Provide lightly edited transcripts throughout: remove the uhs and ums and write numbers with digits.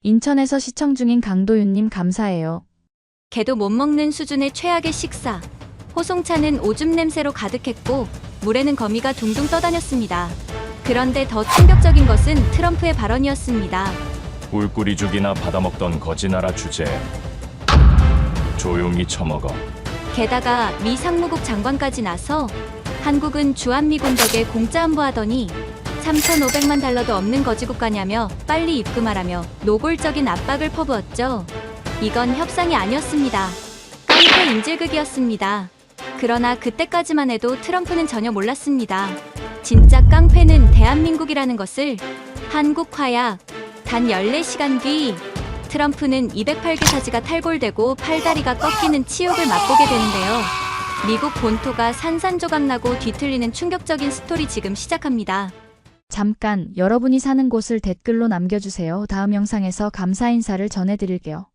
인천에서 시청 중인 강도윤님 감사해요. 개도 못 먹는 수준의 최악의 식사. 호송차는 오줌 냄새로 가득했고 물에는 거미가 둥둥 떠다녔습니다. 그런데 더 충격적인 것은 트럼프의 발언이었습니다. 꿀꿀이죽이나 받아먹던 거지나라 주제. 조용히 처먹어. 게다가 미 상무국 장관까지 나서 한국은 주한미군 덕에 공짜 안보하더니 3,500만 달러도 없는 거지국가냐며 빨리 입금하라며 노골적인 압박을 퍼부었죠. 이건 협상이 아니었습니다. 깡패 인질극이었습니다. 그러나 그때까지만 해도 트럼프는 전혀 몰랐습니다. 진짜 깡패는 대한민국이라는 것을. 한국 화약 단 14시간 뒤 트럼프는 208개 사지가 탈골되고 팔다리가 꺾이는 치욕을 맛보게 되는데요. 미국 본토가 산산조각나고 뒤틀리는 충격적인 스토리 지금 시작합니다. 잠깐 여러분이 사는 곳을 댓글로 남겨주세요. 다음 영상에서 감사 인사를 전해드릴게요.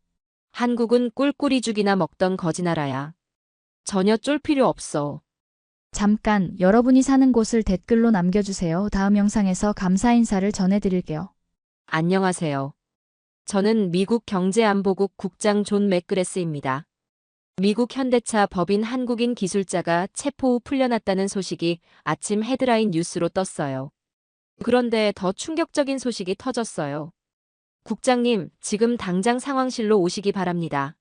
한국은 꿀꿀이죽이나 먹던 거지나라야. 전혀 쫄 필요 없어. 잠깐 여러분이 사는 곳을 댓글로 남겨주세요. 다음 영상에서 감사 인사를 전해드릴게요. 안녕하세요. 저는 미국 경제안보국 국장 존 맥그레스입니다. 미국 현대차 법인 한국인 기술자가 체포 후 풀려났다는 소식이 아침 헤드라인 뉴스로 떴어요. 그런데 더 충격적인 소식이 터졌어요. 국장님, 지금 당장 상황실로 오시기 바랍니다.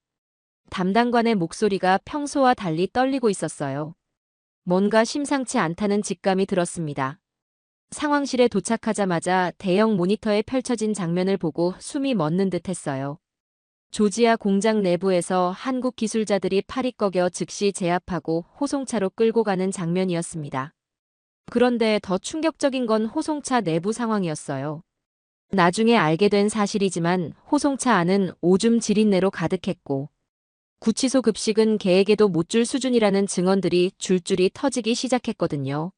담당관의 목소리가 평소와 달리 떨리고 있었어요. 뭔가 심상치 않다는 직감이 들었습니다. 상황실에 도착하자마자 대형 모니터에 펼쳐진 장면을 보고 숨이 멎는 듯 했어요. 조지아 공장 내부에서 한국 기술자들이 팔이 꺾여 즉시 제압하고 호송차로 끌고 가는 장면이었습니다. 그런데 더 충격적인 건 호송차 내부 상황이었어요. 나중에 알게 된 사실이지만 호송차 안은 오줌 지린내로 가득했고 구치소 급식은 개에게도 못 줄 수준이라는 증언들이 줄줄이 터지기 시작했거든요.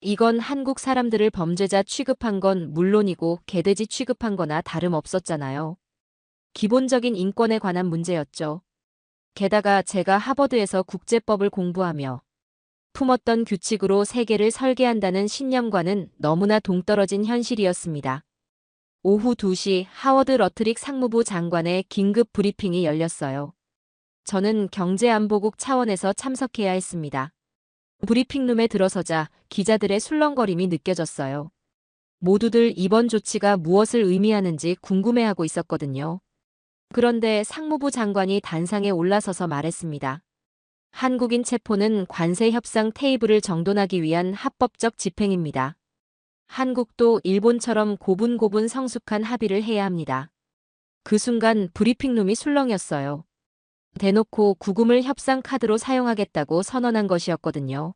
이건 한국 사람들을 범죄자 취급한 건 물론이고 개돼지 취급한 거나 다름없었잖아요. 기본적인 인권에 관한 문제였죠. 게다가 제가 하버드에서 국제법을 공부하며 품었던 규칙으로 세계를 설계한다는 신념과는 너무나 동떨어진 현실이었습니다. 오후 2시 하워드 러트릭 상무부 장관의 긴급 브리핑이 열렸어요. 저는 경제안보국 차원에서 참석해야 했습니다. 브리핑룸에 들어서자 기자들의 술렁거림이 느껴졌어요. 모두들 이번 조치가 무엇을 의미하는지 궁금해하고 있었거든요. 그런데 상무부 장관이 단상에 올라서서 말했습니다. 한국인 체포는 관세 협상 테이블을 정돈하기 위한 합법적 집행입니다. 한국도 일본처럼 고분고분 성숙한 합의를 해야 합니다. 그 순간 브리핑룸이 술렁였어요. 대놓고 구금을 협상 카드로 사용하겠다고 선언한 것이었거든요.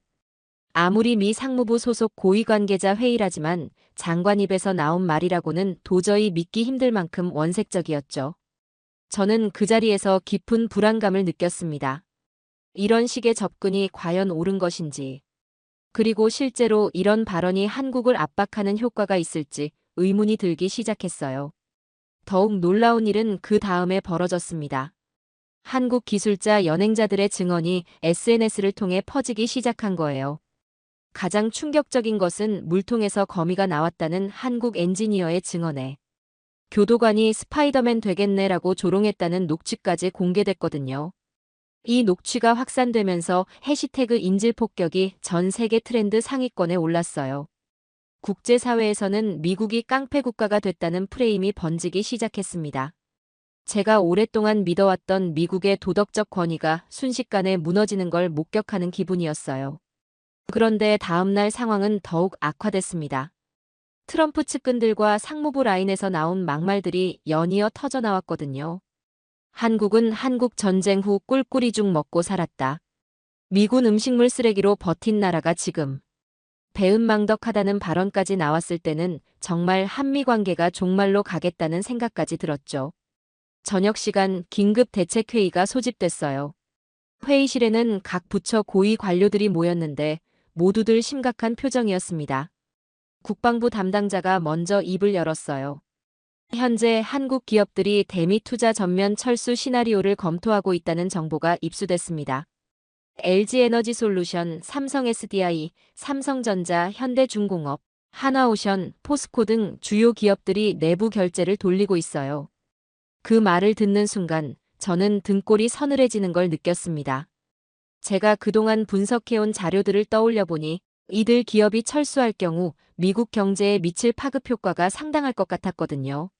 아무리 미 상무부 소속 고위 관계자 회의라지만 장관 입에서 나온 말이라고는 도저히 믿기 힘들 만큼 원색적이었죠. 저는 그 자리에서 깊은 불안감을 느꼈습니다. 이런 식의 접근이 과연 옳은 것인지, 그리고 실제로 이런 발언이 한국을 압박하는 효과가 있을지 의문이 들기 시작했어요. 더욱 놀라운 일은 그 다음에 벌어졌습니다. 한국 기술자 연행자들의 증언이 SNS를 통해 퍼지기 시작한 거예요. 가장 충격적인 것은 물통에서 거미가 나왔다는 한국 엔지니어의 증언에 교도관이 스파이더맨 되겠네라고 조롱했다는 녹취까지 공개됐거든요. 이 녹취가 확산되면서 해시태그 인질폭격이 전 세계 트렌드 상위권에 올랐어요. 국제사회에서는 미국이 깡패 국가가 됐다는 프레임이 번지기 시작했습니다. 제가 오랫동안 믿어왔던 미국의 도덕적 권위가 순식간에 무너지는 걸 목격하는 기분이었어요. 그런데 다음날 상황은 더욱 악화됐습니다. 트럼프 측근들과 상무부 라인에서 나온 막말들이 연이어 터져나왔거든요. 한국은 한국 전쟁 후 꿀꿀이죽 먹고 살았다. 미군 음식물 쓰레기로 버틴 나라가 지금 배은망덕하다는 발언까지 나왔을 때는 정말 한미 관계가 종말로 가겠다는 생각까지 들었죠. 저녁 시간 긴급 대책회의가 소집됐어요. 회의실에는 각 부처 고위 관료들이 모였는데 모두들 심각한 표정이었습니다. 국방부 담당자가 먼저 입을 열었어요. 현재 한국 기업들이 대미 투자 전면 철수 시나리오를 검토하고 있다는 정보가 입수됐습니다. LG에너지솔루션, 삼성 SDI, 삼성전자, 현대중공업, 한화오션, 포스코 등 주요 기업들이 내부 결제를 돌리고 있어요. 그 말을 듣는 순간 저는 등골이 서늘해지는 걸 느꼈습니다. 제가 그동안 분석해온 자료들을 떠올려 보니 이들 기업이 철수할 경우 미국 경제에 미칠 파급 효과가 상당할 것 같았거든요.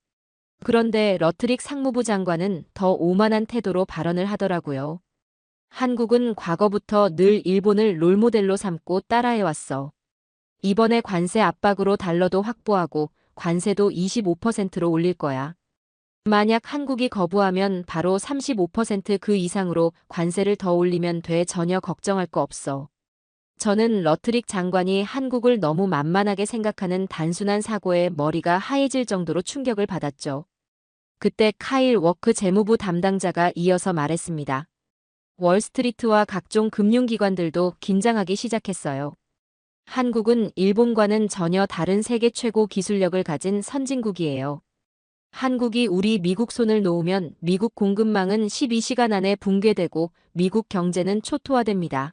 그런데 러트릭 상무부 장관은 더 오만한 태도로 발언을 하더라고요. 한국은 과거부터 늘 일본을 롤모델로 삼고 따라해왔어. 이번에 관세 압박으로 달러도 확보하고 관세도 25%로 올릴 거야. 만약 한국이 거부하면 바로 35%그 이상으로 관세를 더 올리면 돼. 전혀 걱정할 거 없어. 저는 러트릭 장관이 한국을 너무 만만하게 생각하는 단순한 사고에 머리가 하얘질 정도로 충격을 받았죠. 그때 카일 워크 재무부 담당자가 이어서 말했습니다. 월스트리트와 각종 금융기관들도 긴장하기 시작했어요. 한국은 일본과는 전혀 다른 세계 최고 기술력을 가진 선진국이에요. 한국이 우리 미국 손을 놓으면 미국 공급망은 12시간 안에 붕괴되고 미국 경제는 초토화됩니다.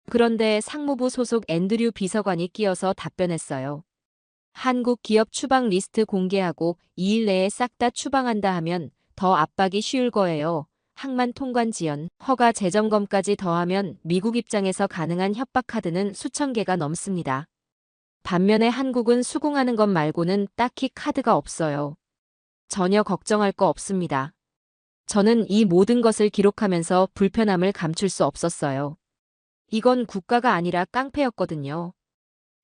그런데 상무부 소속 앤드류 비서관이 끼어서 답변했어요. 한국 기업 추방 리스트 공개하고 2일 내에 싹 다 추방한다 하면 더 압박이 쉬울 거예요. 항만 통관 지연, 허가 재점검까지 더하면 미국 입장에서 가능한 협박 카드는 수천 개가 넘습니다. 반면에 한국은 수긍하는 것 말고는 딱히 카드가 없어요. 전혀 걱정할 거 없습니다. 저는 이 모든 것을 기록하면서 불편함을 감출 수 없었어요. 이건 국가가 아니라 깡패였거든요.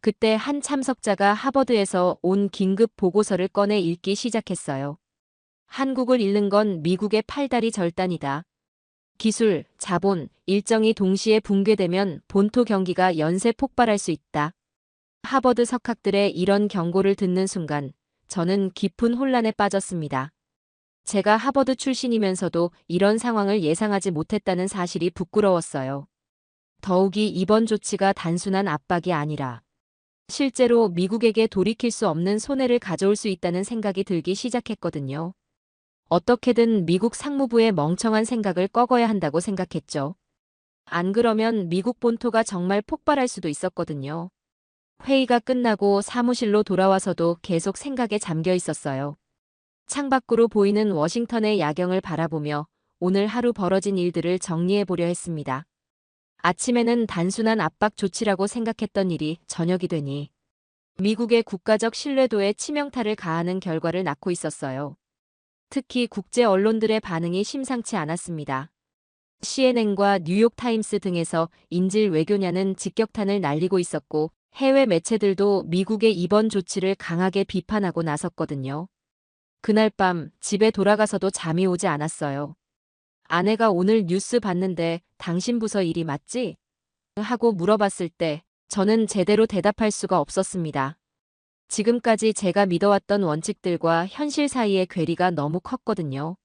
그때 한 참석자가 하버드에서 온 긴급 보고서를 꺼내 읽기 시작했어요. 한국을 잃는 건 미국의 팔다리 절단이다. 기술, 자본, 일정이 동시에 붕괴되면 본토 경기가 연쇄 폭발할 수 있다. 하버드 석학들의 이런 경고를 듣는 순간 저는 깊은 혼란에 빠졌습니다. 제가 하버드 출신이면서도 이런 상황을 예상하지 못했다는 사실이 부끄러웠어요. 더욱이 이번 조치가 단순한 압박이 아니라 실제로 미국에게 돌이킬 수 없는 손해를 가져올 수 있다는 생각이 들기 시작했거든요. 어떻게든 미국 상무부의 멍청한 생각을 꺾어야 한다고 생각했죠. 안 그러면 미국 본토가 정말 폭발할 수도 있었거든요. 회의가 끝나고 사무실로 돌아와서도 계속 생각에 잠겨 있었어요. 창밖으로 보이는 워싱턴의 야경을 바라보며 오늘 하루 벌어진 일들을 정리해 보려 했습니다. 아침에는 단순한 압박 조치라고 생각했던 일이 저녁이 되니 미국의 국가적 신뢰도에 치명타를 가하는 결과를 낳고 있었어요. 특히 국제 언론들의 반응이 심상치 않았습니다. CNN과 뉴욕타임스 등에서 인질 외교냐는 직격탄을 날리고 있었고 해외 매체들도 미국의 이번 조치를 강하게 비판하고 나섰거든요. 그날 밤 집에 돌아가서도 잠이 오지 않았어요. 아내가 오늘 뉴스 봤는데 당신 부서 일이 맞지? 하고 물어봤을 때 저는 제대로 대답할 수가 없었습니다. 지금까지 제가 믿어왔던 원칙들과 현실 사이의 괴리가 너무 컸거든요.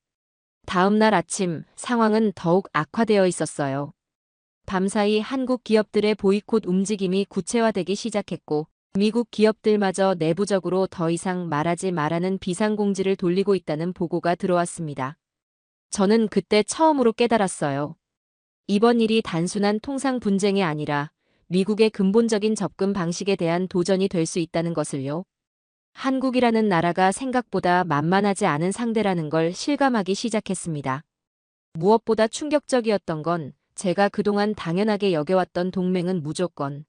다음 날 아침 상황은 더욱 악화되어 있었어요. 밤사이 한국 기업들의 보이콧 움직임이 구체화되기 시작했고 미국 기업들마저 내부적으로 더 이상 말하지 말라는 비상공지를 돌리고 있다는 보고가 들어왔습니다. 저는 그때 처음으로 깨달았어요. 이번 일이 단순한 통상 분쟁이 아니라 미국의 근본적인 접근 방식에 대한 도전이 될 수 있다는 것을요. 한국이라는 나라가 생각보다 만만하지 않은 상대라는 걸 실감하기 시작했습니다. 무엇보다 충격적이었던 건 제가 그동안 당연하게 여겨왔던 동맹은 무조건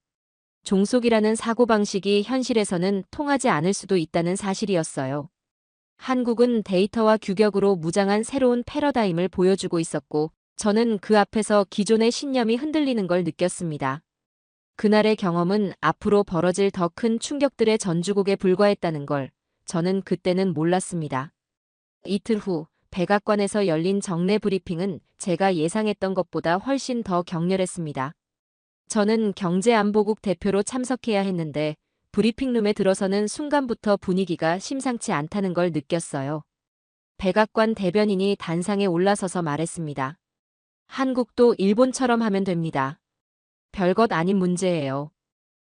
종속이라는 사고방식이 현실에서는 통하지 않을 수도 있다는 사실이었어요. 한국은 데이터와 규격으로 무장한 새로운 패러다임을 보여주고 있었고 저는 그 앞에서 기존의 신념이 흔들리는 걸 느꼈습니다. 그날의 경험은 앞으로 벌어질 더 큰 충격들의 전주곡에 불과했다는 걸 저는 그때는 몰랐습니다. 이틀 후 백악관에서 열린 정례 브리핑은 제가 예상했던 것보다 훨씬 더 격렬했습니다. 저는 경제안보국 대표로 참석해야 했는데 브리핑룸에 들어서는 순간부터 분위기가 심상치 않다는 걸 느꼈어요. 백악관 대변인이 단상에 올라서서 말했습니다. 한국도 일본처럼 하면 됩니다. 별것 아닌 문제예요.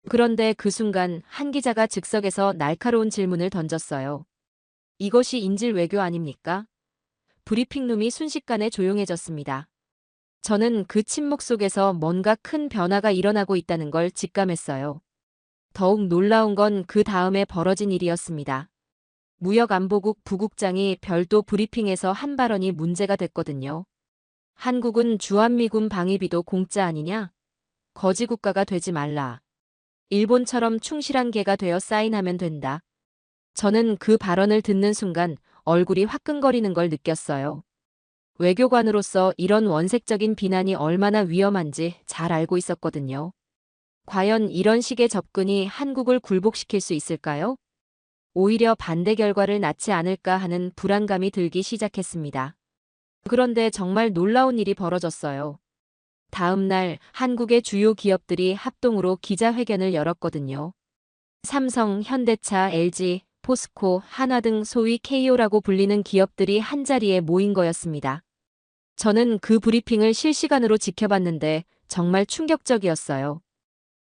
그런데 그 순간 한 기자가 즉석에서 날카로운 질문을 던졌어요. 이것이 인질 외교 아닙니까? 브리핑룸이 순식간에 조용해졌습니다. 저는 그 침묵 속에서 뭔가 큰 변화가 일어나고 있다는 걸 직감했어요. 더욱 놀라운 건 그 다음에 벌어진 일이었습니다. 무역안보국 부국장이 별도 브리핑에서 한 발언이 문제가 됐거든요. 한국은 주한미군 방위비도 공짜 아니냐? 거지 국가가 되지 말라. 일본처럼 충실한 개가 되어 사인하면 된다. 저는 그 발언을 듣는 순간 얼굴이 화끈거리는 걸 느꼈어요. 외교관으로서 이런 원색적인 비난이 얼마나 위험한지 잘 알고 있었거든요. 과연 이런 식의 접근이 한국을 굴복시킬 수 있을까요? 오히려 반대 결과를 낳지 않을까 하는 불안감이 들기 시작했습니다. 그런데 정말 놀라운 일이 벌어졌어요. 다음 날 한국의 주요 기업들이 합동으로 기자회견을 열었거든요. 삼성, 현대차, LG, 포스코, 한화 등 소위 KO라고 불리는 기업들이 한자리에 모인 거였습니다. 저는 그 브리핑을 실시간으로 지켜봤는데 정말 충격적이었어요.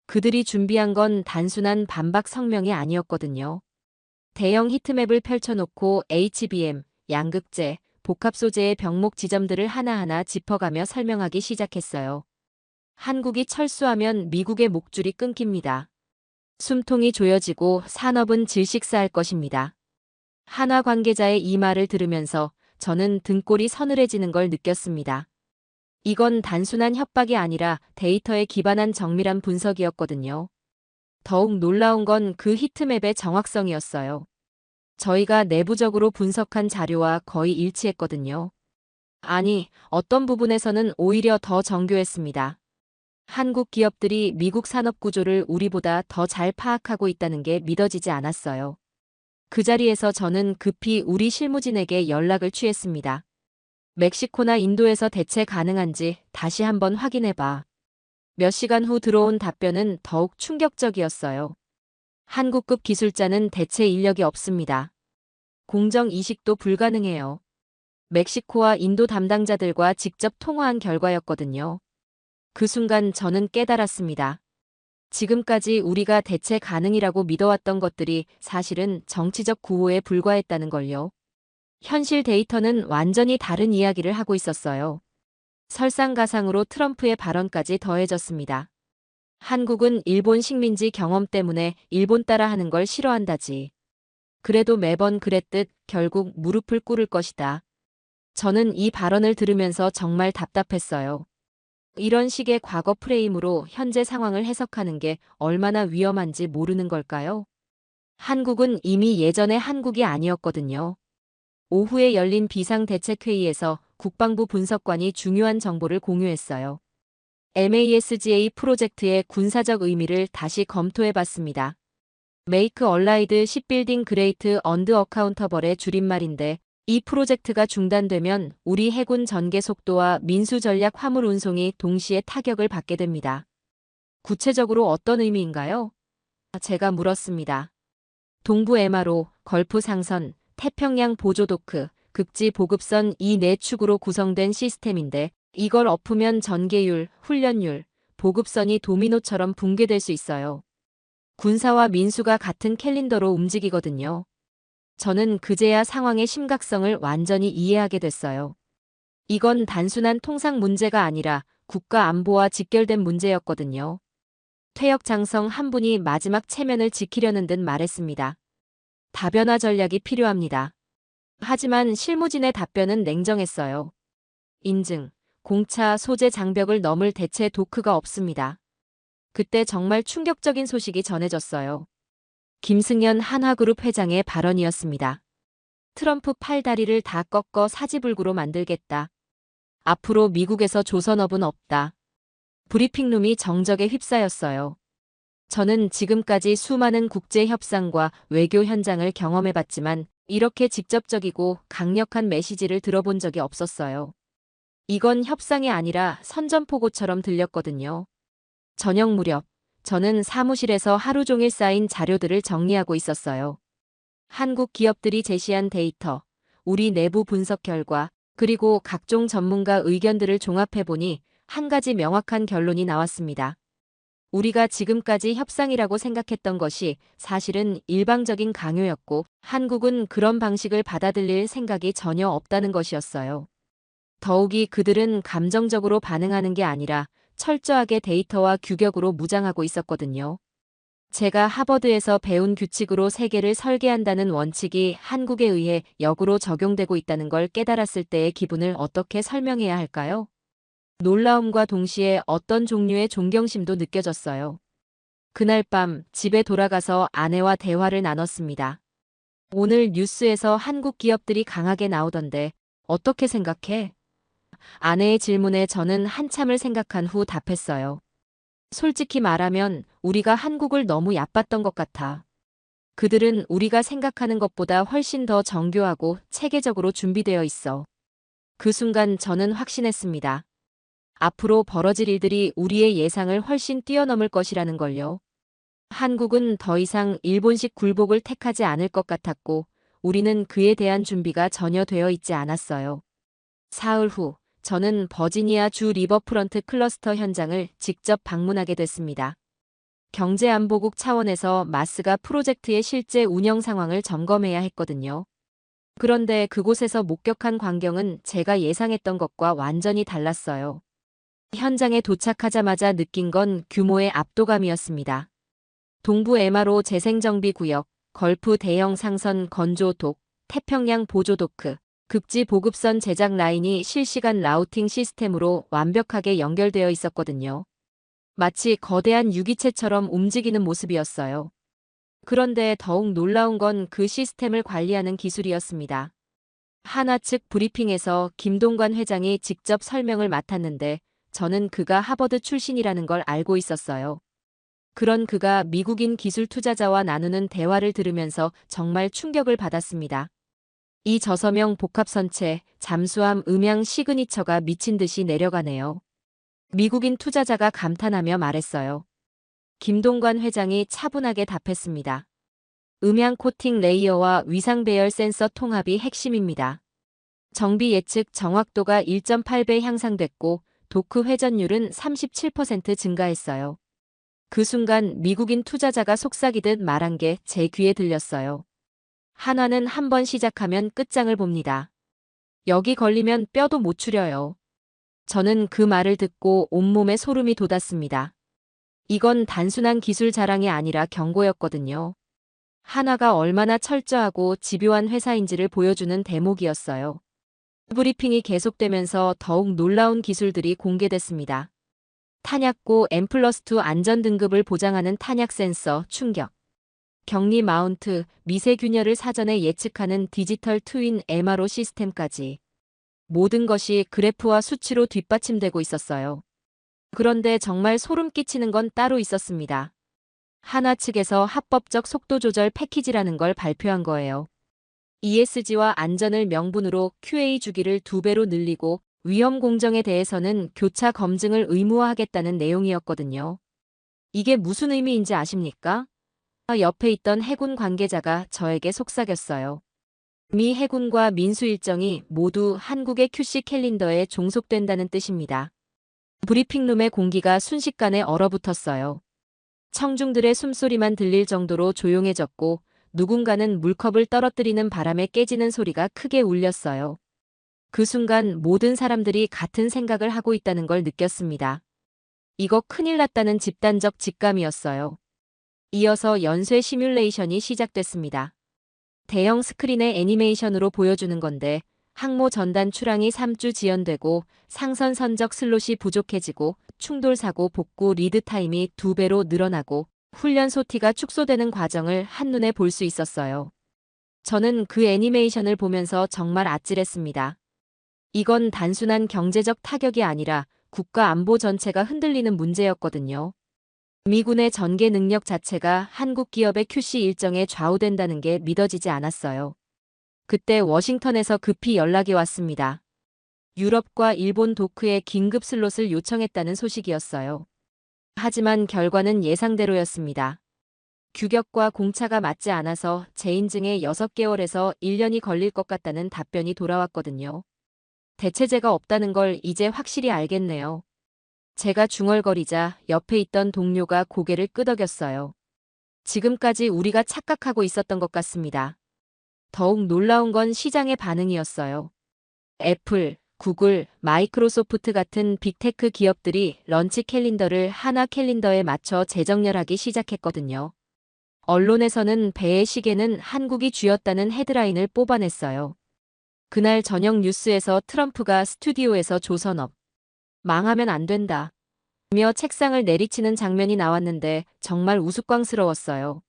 그들이 준비한 건 단순한 반박 성명이 아니었거든요. 대형 히트맵을 펼쳐놓고 HBM, 양극재, 복합 소재의 병목 지점들을 하나하나 짚어가며 설명하기 시작했어요. 한국이 철수하면 미국의 목줄이 끊깁니다. 숨통이 조여지고 산업은 질식사할 것입니다. 한화 관계자의 이 말을 들으면서 저는 등골이 서늘해지는 걸 느꼈습니다. 이건 단순한 협박이 아니라 데이터에 기반한 정밀한 분석이었거든요. 더욱 놀라운 건 그 히트맵의 정확성이었어요. 저희가 내부적으로 분석한 자료와 거의 일치했거든요. 아니, 어떤 부분에서는 오히려 더 정교했습니다. 한국 기업들이 미국 산업 구조를 우리보다 더 잘 파악하고 있다는 게 믿어지지 않았어요. 그 자리에서 저는 급히 우리 실무진에게 연락을 취했습니다. 멕시코나 인도에서 대체 가능한지 다시 한번 확인해봐. 몇 시간 후 들어온 답변은 더욱 충격적이었어요. 한국급 기술자는 대체 인력이 없습니다. 공정 이식도 불가능해요. 멕시코와 인도 담당자들과 직접 통화한 결과였거든요. 그 순간 저는 깨달았습니다. 지금까지 우리가 대체 가능이라고 믿어왔던 것들이 사실은 정치적 구호에 불과했다는 걸요. 현실 데이터는 완전히 다른 이야기를 하고 있었어요. 설상가상으로 트럼프의 발언까지 더해졌습니다. 한국은 일본 식민지 경험 때문에 일본 따라 하는 걸 싫어한다지. 그래도 매번 그랬듯 결국 무릎을 꿇을 것이다. 저는 이 발언을 들으면서 정말 답답했어요. 이런 식의 과거 프레임으로 현재 상황을 해석하는 게 얼마나 위험한지 모르는 걸까요? 한국은 이미 예전의 한국이 아니었거든요. 오후에 열린 비상대책회의에서 국방부 분석관이 중요한 정보를 공유했어요. MASGA 프로젝트의 군사적 의미를 다시 검토해봤습니다. Make Allied Shipbuilding Great and Accountable의 줄임말인데 이 프로젝트가 중단되면 우리 해군 전개 속도와 민수 전략 화물 운송이 동시에 타격을 받게 됩니다. 구체적으로 어떤 의미인가요? 제가 물었습니다. 동부 MRO, 걸프 상선, 태평양 보조 도크, 극지 보급선 이 네 축으로 구성된 시스템인데 이걸 엎으면 전개율, 훈련율, 보급선이 도미노처럼 붕괴될 수 있어요. 군사와 민수가 같은 캘린더로 움직이거든요. 저는 그제야 상황의 심각성을 완전히 이해하게 됐어요. 이건 단순한 통상 문제가 아니라 국가 안보와 직결된 문제였거든요. 퇴역장성 한 분이 마지막 체면을 지키려는 듯 말했습니다. 다변화 전략이 필요합니다. 하지만 실무진의 답변은 냉정했어요. 인증, 공차, 소재 장벽을 넘을 대체 도크가 없습니다. 그때 정말 충격적인 소식이 전해졌어요. 김승연 한화그룹 회장의 발언이었습니다. 트럼프 팔다리를 다 꺾어 사지불구로 만들겠다. 앞으로 미국에서 조선업은 없다. 브리핑룸이 정적에 휩싸였어요. 저는 지금까지 수많은 국제 협상과 외교 현장을 경험해봤지만 이렇게 직접적이고 강력한 메시지를 들어본 적이 없었어요. 이건 협상이 아니라 선전포고처럼 들렸거든요. 저녁 무렵, 저는 사무실에서 하루 종일 쌓인 자료들을 정리하고 있었어요. 한국 기업들이 제시한 데이터, 우리 내부 분석 결과, 그리고 각종 전문가 의견들을 종합해보니 한 가지 명확한 결론이 나왔습니다. 우리가 지금까지 협상이라고 생각했던 것이 사실은 일방적인 강요였고 한국은 그런 방식을 받아들일 생각이 전혀 없다는 것이었어요. 더욱이 그들은 감정적으로 반응하는 게 아니라 철저하게 데이터와 규격으로 무장하고 있었거든요. 제가 하버드에서 배운 규칙으로 세계를 설계한다는 원칙이 한국에 의해 역으로 적용되고 있다는 걸 깨달았을 때의 기분을 어떻게 설명해야 할까요? 놀라움과 동시에 어떤 종류의 존경심도 느껴졌어요. 그날 밤 집에 돌아가서 아내와 대화를 나눴습니다. 오늘 뉴스에서 한국 기업들이 강하게 나오던데 어떻게 생각해? 아내의 질문에 저는 한참을 생각한 후 답했어요. 솔직히 말하면 우리가 한국을 너무 얕봤던 것 같아. 그들은 우리가 생각하는 것보다 훨씬 더 정교하고 체계적으로 준비되어 있어. 그 순간 저는 확신했습니다. 앞으로 벌어질 일들이 우리의 예상을 훨씬 뛰어넘을 것이라는 걸요. 한국은 더 이상 일본식 굴복을 택하지 않을 것 같았고, 우리는 그에 대한 준비가 전혀 되어 있지 않았어요. 사흘 후, 저는 버지니아 주 리버프런트 클러스터 현장을 직접 방문하게 됐습니다. 경제안보국 차원에서 마스가 프로젝트의 실제 운영 상황을 점검해야 했거든요. 그런데 그곳에서 목격한 광경은 제가 예상했던 것과 완전히 달랐어요. 현장에 도착하자마자 느낀 건 규모의 압도감이었습니다. 동부 MRO 재생정비구역, 걸프 대형 상선 건조독, 태평양 보조도크, 극지 보급선 제작 라인이 실시간 라우팅 시스템으로 완벽하게 연결되어 있었거든요. 마치 거대한 유기체처럼 움직이는 모습이었어요. 그런데 더욱 놀라운 건 그 시스템을 관리하는 기술이었습니다. 한화 측 브리핑에서 김동관 회장이 직접 설명을 맡았는데 저는 그가 하버드 출신이라는 걸 알고 있었어요. 그런 그가 미국인 기술 투자자와 나누는 대화를 들으면서 정말 충격을 받았습니다. 이 저서명 복합선체, 잠수함 음향 시그니처가 미친 듯이 내려가네요. 미국인 투자자가 감탄하며 말했어요. 김동관 회장이 차분하게 답했습니다. 음향 코팅 레이어와 위상 배열 센서 통합이 핵심입니다. 정비 예측 정확도가 1.8배 향상됐고 도크 회전율은 37% 증가했어요. 그 순간 미국인 투자자가 속삭이듯 말한 게 제 귀에 들렸어요. 한화는 한 번 시작하면 끝장을 봅니다. 여기 걸리면 뼈도 못 추려요. 저는 그 말을 듣고 온몸에 소름이 돋았습니다. 이건 단순한 기술 자랑이 아니라 경고였거든요. 한화가 얼마나 철저하고 집요한 회사인지를 보여주는 대목이었어요. 브리핑이 계속되면서 더욱 놀라운 기술들이 공개됐습니다. 탄약고 M+2 안전등급을 보장하는 탄약 센서 충격. 격리 마운트, 미세 균열을 사전에 예측하는 디지털 트윈 MRO 시스템까지. 모든 것이 그래프와 수치로 뒷받침되고 있었어요. 그런데 정말 소름 끼치는 건 따로 있었습니다. 한화 측에서 합법적 속도 조절 패키지라는 걸 발표한 거예요. ESG와 안전을 명분으로 QA 주기를 2배로 늘리고 위험 공정에 대해서는 교차 검증을 의무화하겠다는 내용이었거든요. 이게 무슨 의미인지 아십니까? 옆에 있던 해군 관계자가 저에게 속삭였어요. 미 해군과 민수 일정이 모두 한국의 QC 캘린더에 종속된다는 뜻입니다. 브리핑룸의 공기가 순식간에 얼어붙었어요. 청중들의 숨소리만 들릴 정도로 조용해졌고 누군가는 물컵을 떨어뜨리는 바람에 깨지는 소리가 크게 울렸어요. 그 순간 모든 사람들이 같은 생각을 하고 있다는 걸 느꼈습니다. 이거 큰일 났다는 집단적 직감이었어요. 이어서 연쇄 시뮬레이션이 시작됐습니다. 대형 스크린의 애니메이션으로 보여주는 건데 항모 전단 출항이 3주 지연되고 상선 선적 슬롯이 부족해지고 충돌 사고 복구 리드 타임이 2배로 늘어나고 훈련 소티가 축소되는 과정을 한눈에 볼 수 있었어요. 저는 그 애니메이션을 보면서 정말 아찔했습니다. 이건 단순한 경제적 타격이 아니라 국가 안보 전체가 흔들리는 문제였거든요. 미군의 전개 능력 자체가 한국 기업의 QC 일정에 좌우된다는 게 믿어지지 않았어요. 그때 워싱턴에서 급히 연락이 왔습니다. 유럽과 일본 도크에 긴급 슬롯을 요청했다는 소식이었어요. 하지만 결과는 예상대로였습니다. 규격과 공차가 맞지 않아서 재인증에 6개월에서 1년이 걸릴 것 같다는 답변이 돌아왔거든요. 대체제가 없다는 걸 이제 확실히 알겠네요. 제가 중얼거리자 옆에 있던 동료가 고개를 끄덕였어요. 지금까지 우리가 착각하고 있었던 것 같습니다. 더욱 놀라운 건 시장의 반응이었어요. 애플, 구글, 마이크로소프트 같은 빅테크 기업들이 런치 캘린더를 한화 캘린더에 맞춰 재정렬하기 시작했거든요. 언론에서는 배의 시계는 한국이 쥐었다는 헤드라인을 뽑아냈어요. 그날 저녁 뉴스에서 트럼프가 스튜디오에서 조선업 망하면 안 된다 며 책상을 내리치는 장면이 나왔는데 정말 우스꽝스러웠어요.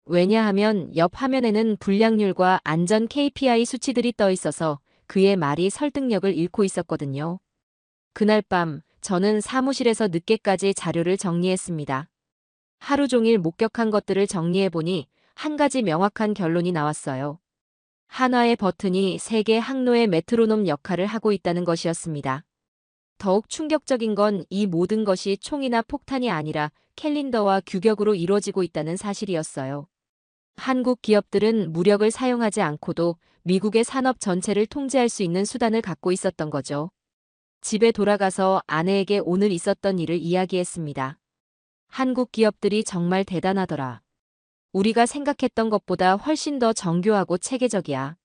왜냐하면 옆 화면에는 불량률과 안전 KPI 수치들이 떠 있어서 그의 말이 설득력을 잃고 있었거든요. 그날 밤 저는 사무실에서 늦게까지 자료를 정리했습니다. 하루 종일 목격한 것들을 정리해보니 한 가지 명확한 결론이 나왔어요. 한화의 버튼이 세계 항로의 메트로놈 역할을 하고 있다는 것이었습니다. 더욱 충격적인 건 이 모든 것이 총이나 폭탄이 아니라 캘린더와 규격으로 이루어지고 있다는 사실이었어요. 한국 기업들은 무력을 사용하지 않고도 미국의 산업 전체를 통제할 수 있는 수단을 갖고 있었던 거죠. 집에 돌아가서 아내에게 오늘 있었던 일을 이야기했습니다. 한국 기업들이 정말 대단하더라. 우리가 생각했던 것보다 훨씬 더 정교하고 체계적이야.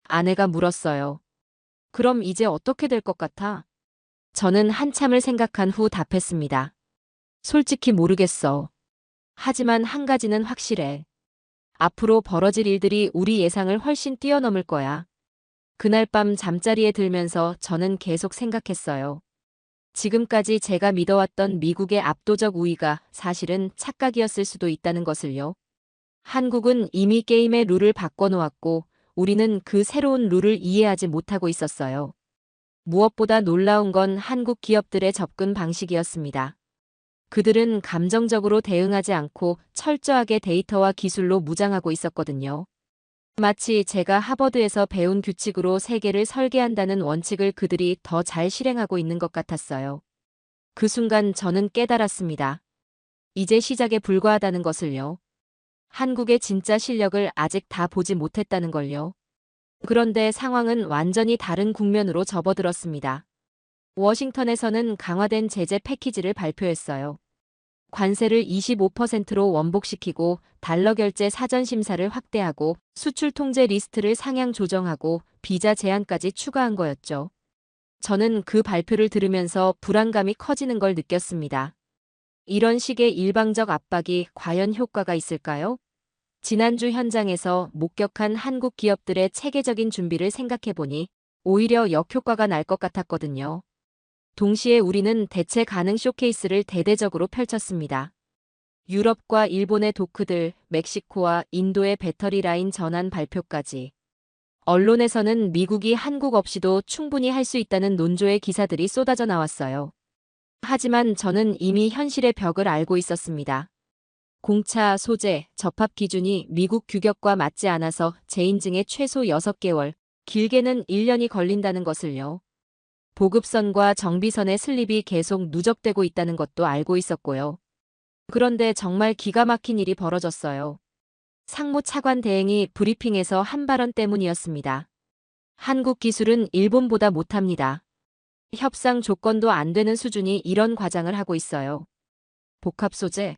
아내가 물었어요. 그럼 이제 어떻게 될 것 같아? 저는 한참을 생각한 후 답했습니다. 솔직히 모르겠어. 하지만 한 가지는 확실해. 앞으로 벌어질 일들이 우리 예상을 훨씬 뛰어넘을 거야. 그날 밤 잠자리에 들면서 저는 계속 생각했어요. 지금까지 제가 믿어왔던 미국의 압도적 우위가 사실은 착각이었을 수도 있다는 것을요. 한국은 이미 게임의 룰을 바꿔놓았고 우리는 그 새로운 룰을 이해하지 못하고 있었어요. 무엇보다 놀라운 건 한국 기업들의 접근 방식이었습니다. 그들은 감정적으로 대응하지 않고 철저하게 데이터와 기술로 무장하고 있었거든요. 마치 제가 하버드에서 배운 규칙으로 세계를 설계한다는 원칙을 그들이 더 잘 실행하고 있는 것 같았어요. 그 순간 저는 깨달았습니다. 이제 시작에 불과하다는 것을요. 한국의 진짜 실력을 아직 다 보지 못했다는 걸요. 그런데 상황은 완전히 다른 국면으로 접어들었습니다. 워싱턴에서는 강화된 제재 패키지를 발표했어요. 관세를 25%로 원복시키고 달러 결제 사전 심사를 확대하고 수출 통제 리스트를 상향 조정하고 비자 제한까지 추가한 거였죠. 저는 그 발표를 들으면서 불안감이 커지는 걸 느꼈습니다. 이런 식의 일방적 압박이 과연 효과가 있을까요? 지난주 현장에서 목격한 한국 기업들의 체계적인 준비를 생각해보니 오히려 역효과가 날 것 같았거든요. 동시에 우리는 대체 가능 쇼케이스를 대대적으로 펼쳤습니다. 유럽과 일본의 도크들, 멕시코와 인도의 배터리 라인 전환 발표까지. 언론에서는 미국이 한국 없이도 충분히 할 수 있다는 논조의 기사들이 쏟아져 나왔어요. 하지만 저는 이미 현실의 벽을 알고 있었습니다. 공차, 소재, 접합 기준이 미국 규격과 맞지 않아서 재인증에 최소 6개월, 길게는 1년이 걸린다는 것을요. 보급선과 정비선의 슬립이 계속 누적되고 있다는 것도 알고 있었고요. 그런데 정말 기가 막힌 일이 벌어졌어요. 상무 차관 대행이 브리핑에서 한 발언 때문이었습니다. 한국 기술은 일본보다 못합니다. 협상 조건도 안 되는 수준이 이런 과장을 하고 있어요. 복합 소재,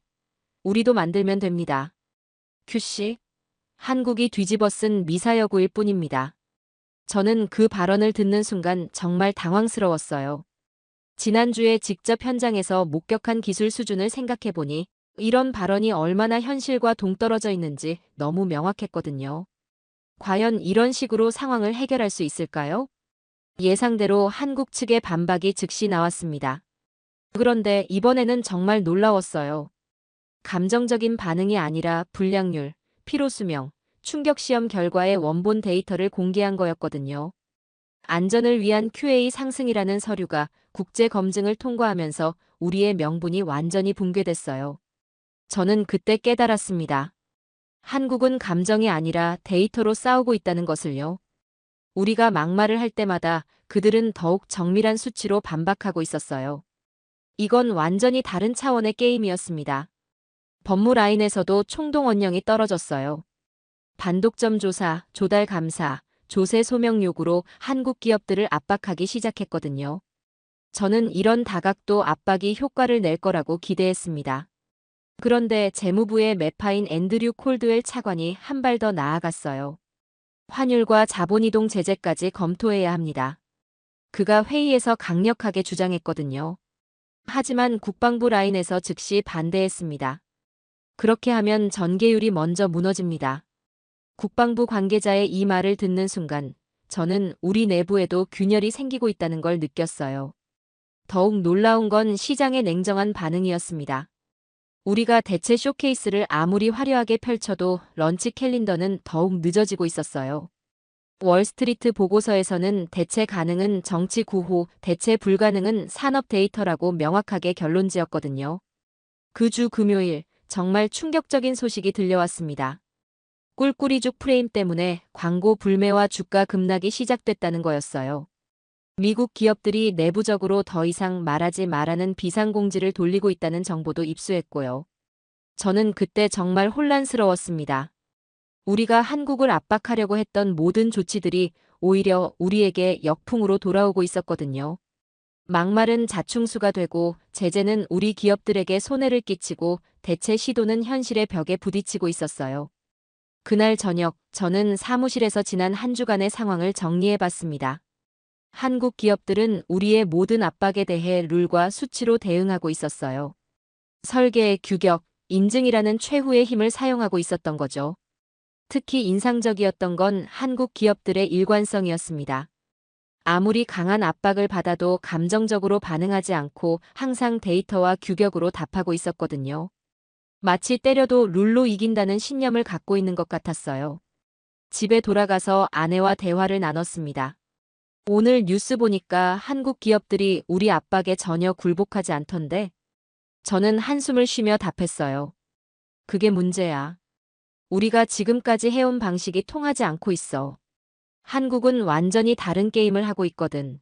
우리도 만들면 됩니다. QC, 한국이 뒤집어 쓴 미사여구일 뿐입니다. 저는 그 발언을 듣는 순간 정말 당황스러웠어요. 지난주에 직접 현장에서 목격한 기술 수준을 생각해보니 이런 발언이 얼마나 현실과 동떨어져 있는지 너무 명확했거든요. 과연 이런 식으로 상황을 해결할 수 있을까요? 예상대로 한국 측의 반박이 즉시 나왔습니다. 그런데 이번에는 정말 놀라웠어요. 감정적인 반응이 아니라 불량률, 피로수명, 충격시험 결과의 원본 데이터를 공개한 거였거든요. 안전을 위한 QA 상승이라는 서류가 국제 검증을 통과하면서 우리의 명분이 완전히 붕괴됐어요. 저는 그때 깨달았습니다. 한국은 감정이 아니라 데이터로 싸우고 있다는 것을요. 우리가 막말을 할 때마다 그들은 더욱 정밀한 수치로 반박하고 있었어요. 이건 완전히 다른 차원의 게임이었습니다. 법무 라인에서도 총동 원령이 떨어졌어요. 반독점 조사, 조달 감사, 조세 소명 요구로 한국 기업들을 압박하기 시작했거든요. 저는 이런 다각도 압박이 효과를 낼 거라고 기대했습니다. 그런데 재무부의 매파인 앤드류 콜드웰 차관이 한 발 더 나아갔어요. 환율과 자본이동 제재까지 검토해야 합니다. 그가 회의에서 강력하게 주장했거든요. 하지만 국방부 라인에서 즉시 반대했습니다. 그렇게 하면 전개율이 먼저 무너집니다. 국방부 관계자의 이 말을 듣는 순간 저는 우리 내부에도 균열이 생기고 있다는 걸 느꼈어요. 더욱 놀라운 건 시장의 냉정한 반응이었습니다. 우리가 대체 쇼케이스를 아무리 화려하게 펼쳐도 런치 캘린더는 더욱 늦어지고 있었어요. 월스트리트 보고서에서는 대체 가능은 정치 구호, 대체 불가능은 산업 데이터라고 명확하게 결론지었거든요. 그 주 금요일 정말 충격적인 소식이 들려왔습니다. 꿀꿀이죽 프레임 때문에 광고 불매와 주가 급락이 시작됐다는 거였어요. 미국 기업들이 내부적으로 더 이상 말하지 말라는 비상공지를 돌리고 있다는 정보도 입수했고요. 저는 그때 정말 혼란스러웠습니다. 우리가 한국을 압박하려고 했던 모든 조치들이 오히려 우리에게 역풍으로 돌아오고 있었거든요. 막말은 자충수가 되고 제재는 우리 기업들에게 손해를 끼치고 대체 시도는 현실의 벽에 부딪히고 있었어요. 그날 저녁 저는 사무실에서 지난 한 주간의 상황을 정리해봤습니다. 한국 기업들은 우리의 모든 압박에 대해 룰과 수치로 대응하고 있었어요. 설계, 규격, 인증이라는 최후의 힘을 사용하고 있었던 거죠. 특히 인상적이었던 건 한국 기업들의 일관성이었습니다. 아무리 강한 압박을 받아도 감정적으로 반응하지 않고 항상 데이터와 규격으로 답하고 있었거든요. 마치 때려도 룰로 이긴다는 신념을 갖고 있는 것 같았어요. 집에 돌아가서 아내와 대화를 나눴습니다. 오늘 뉴스 보니까 한국 기업들이 우리 압박에 전혀 굴복하지 않던데? 저는 한숨을 쉬며 답했어요. 그게 문제야. 우리가 지금까지 해온 방식이 통하지 않고 있어. 한국은 완전히 다른 게임을 하고 있거든.